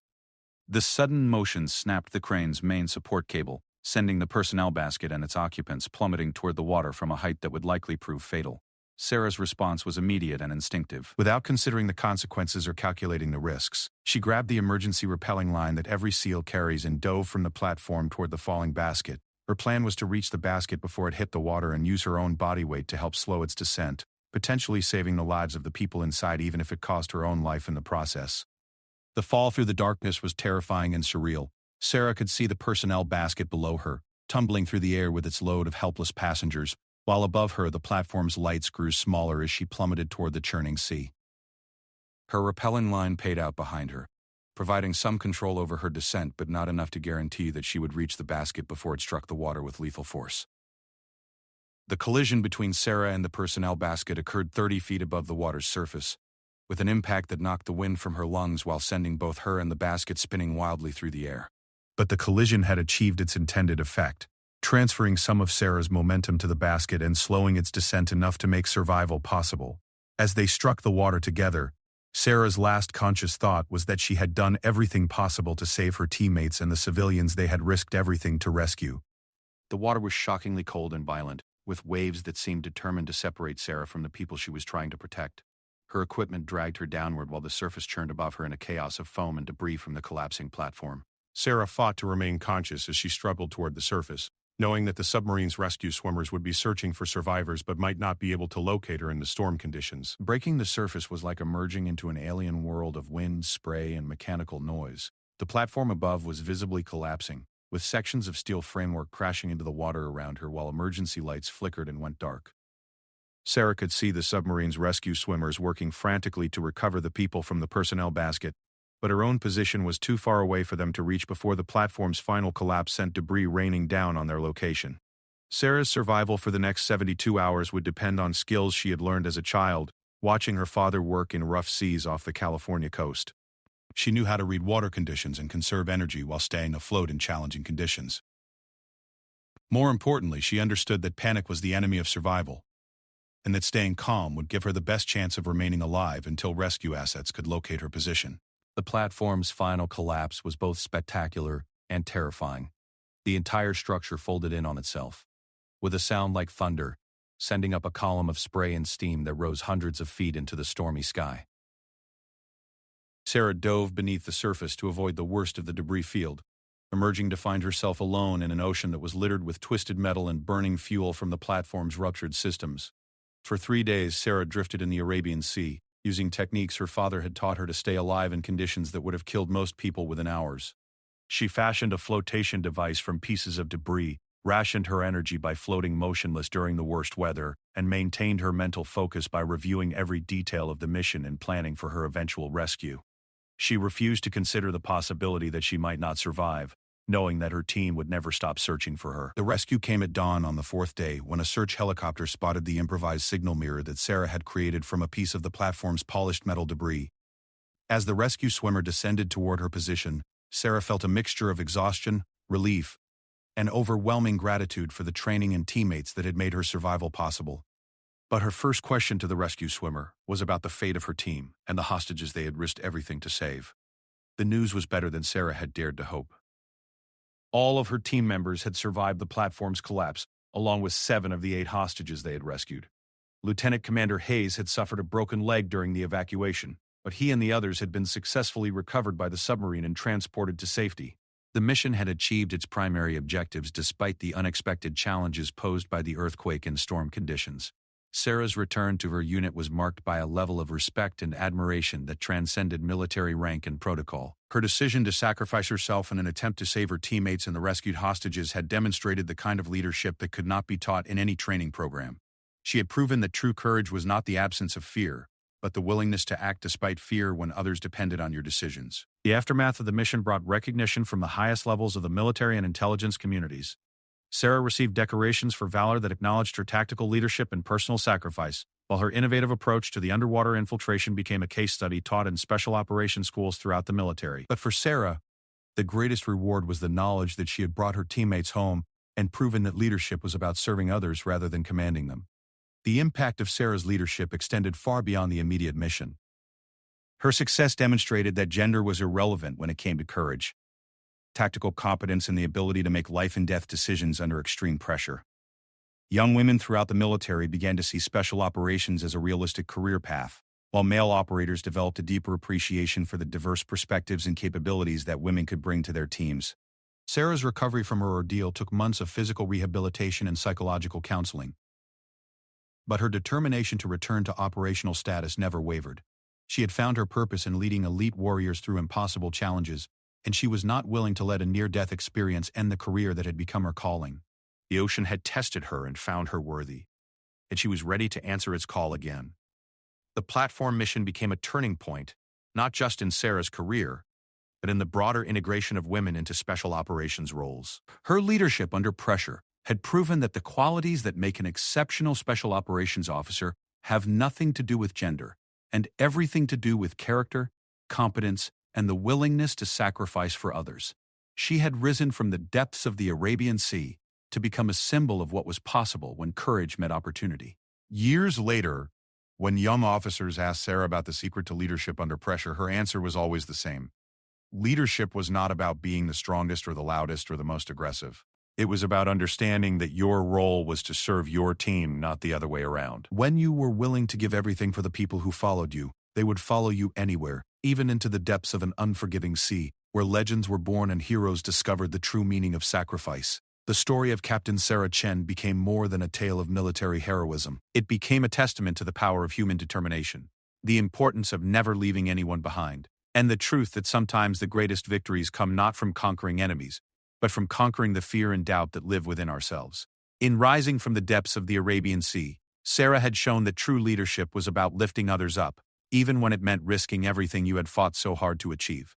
The sudden motion snapped the crane's main support cable, sending the personnel basket and its occupants plummeting toward the water from a height that would likely prove fatal. Sarah's response was immediate and instinctive. Without considering the consequences or calculating the risks, she grabbed the emergency rappelling line that every SEAL carries and dove from the platform toward the falling basket. Her plan was to reach the basket before it hit the water and use her own body weight to help slow its descent, potentially saving the lives of the people inside even if it cost her own life in the process. The fall through the darkness was terrifying and surreal. Sarah could see the personnel basket below her, tumbling through the air with its load of helpless passengers, while above her the platform's lights grew smaller as she plummeted toward the churning sea. Her rappelling line paid out behind her, providing some control over her descent but not enough to guarantee that she would reach the basket before it struck the water with lethal force. The collision between Sarah and the personnel basket occurred 30 feet above the water's surface, with an impact that knocked the wind from her lungs while sending both her and the basket spinning wildly through the air. But the collision had achieved its intended effect, transferring some of Sarah's momentum to the basket and slowing its descent enough to make survival possible. As they struck the water together, Sarah's last conscious thought was that she had done everything possible to save her teammates and the civilians they had risked everything to rescue. The water was shockingly cold and violent, with waves that seemed determined to separate Sarah from the people she was trying to protect. Her equipment dragged her downward while the surface churned above her in a chaos of foam and debris from the collapsing platform. Sarah fought to remain conscious as she struggled toward the surface, knowing that the submarine's rescue swimmers would be searching for survivors but might not be able to locate her in the storm conditions. Breaking the surface was like emerging into an alien world of wind, spray, and mechanical noise. The platform above was visibly collapsing, with sections of steel framework crashing into the water around her while emergency lights flickered and went dark. Sarah could see the submarine's rescue swimmers working frantically to recover the people from the personnel basket, but her own position was too far away for them to reach before the platform's final collapse sent debris raining down on their location. Sarah's survival for the next 72 hours would depend on skills she had learned as a child, watching her father work in rough seas off the California coast. She knew how to read water conditions and conserve energy while staying afloat in challenging conditions. More importantly, she understood that panic was the enemy of survival, and that staying calm would give her the best chance of remaining alive until rescue assets could locate her position. The platform's final collapse was both spectacular and terrifying. The entire structure folded in on itself, with a sound like thunder, sending up a column of spray and steam that rose hundreds of feet into the stormy sky. Sarah dove beneath the surface to avoid the worst of the debris field, emerging to find herself alone in an ocean that was littered with twisted metal and burning fuel from the platform's ruptured systems. For 3 days, Sarah drifted in the Arabian Sea, using techniques her father had taught her to stay alive in conditions that would have killed most people within hours. She fashioned a flotation device from pieces of debris, rationed her energy by floating motionless during the worst weather, and maintained her mental focus by reviewing every detail of the mission and planning for her eventual rescue. She refused to consider the possibility that she might not survive, knowing that her team would never stop searching for her. The rescue came at dawn on the 4th day when a search helicopter spotted the improvised signal mirror that Sarah had created from a piece of the platform's polished metal debris. As the rescue swimmer descended toward her position, Sarah felt a mixture of exhaustion, relief, and overwhelming gratitude for the training and teammates that had made her survival possible. But her first question to the rescue swimmer was about the fate of her team and the hostages they had risked everything to save. The news was better than Sarah had dared to hope. All of her team members had survived the platform's collapse, along with 7 of the 8 hostages they had rescued. Lieutenant Commander Hayes had suffered a broken leg during the evacuation, but he and the others had been successfully recovered by the submarine and transported to safety. The mission had achieved its primary objectives despite the unexpected challenges posed by the earthquake and storm conditions. Sarah's return to her unit was marked by a level of respect and admiration that transcended military rank and protocol. Her decision to sacrifice herself in an attempt to save her teammates and the rescued hostages had demonstrated the kind of leadership that could not be taught in any training program. She had proven that true courage was not the absence of fear, but the willingness to act despite fear when others depended on your decisions. The aftermath of the mission brought recognition from the highest levels of the military and intelligence communities. Sarah received decorations for valor that acknowledged her tactical leadership and personal sacrifice, while her innovative approach to the underwater infiltration became a case study taught in special operations schools throughout the military. But for Sarah, the greatest reward was the knowledge that she had brought her teammates home and proven that leadership was about serving others rather than commanding them. The impact of Sarah's leadership extended far beyond the immediate mission. Her success demonstrated that gender was irrelevant when it came to courage, tactical competence, and the ability to make life-and-death decisions under extreme pressure. Young women throughout the military began to see special operations as a realistic career path, while male operators developed a deeper appreciation for the diverse perspectives and capabilities that women could bring to their teams. Sarah's recovery from her ordeal took months of physical rehabilitation and psychological counseling. But her determination to return to operational status never wavered. She had found her purpose in leading elite warriors through impossible challenges, and she was not willing to let a near-death experience end the career that had become her calling. The ocean had tested her and found her worthy, and she was ready to answer its call again. The platform mission became a turning point, not just in Sarah's career, but in the broader integration of women into special operations roles. Her leadership under pressure had proven that the qualities that make an exceptional special operations officer have nothing to do with gender, and everything to do with character, competence, and the willingness to sacrifice for others. She had risen from the depths of the Arabian Sea to become a symbol of what was possible when courage met opportunity. Years later, when young officers asked Sarah about the secret to leadership under pressure, her answer was always the same. Leadership was not about being the strongest or the loudest or the most aggressive. It was about understanding that your role was to serve your team, not the other way around. When you were willing to give everything for the people who followed you, they would follow you anywhere, even into the depths of an unforgiving sea, where legends were born and heroes discovered the true meaning of sacrifice. The story of Captain Sarah Chen became more than a tale of military heroism. It became a testament to the power of human determination, the importance of never leaving anyone behind, and the truth that sometimes the greatest victories come not from conquering enemies, but from conquering the fear and doubt that live within ourselves. In rising from the depths of the Arabian Sea, Sarah had shown that true leadership was about lifting others up, even when it meant risking everything you had fought so hard to achieve.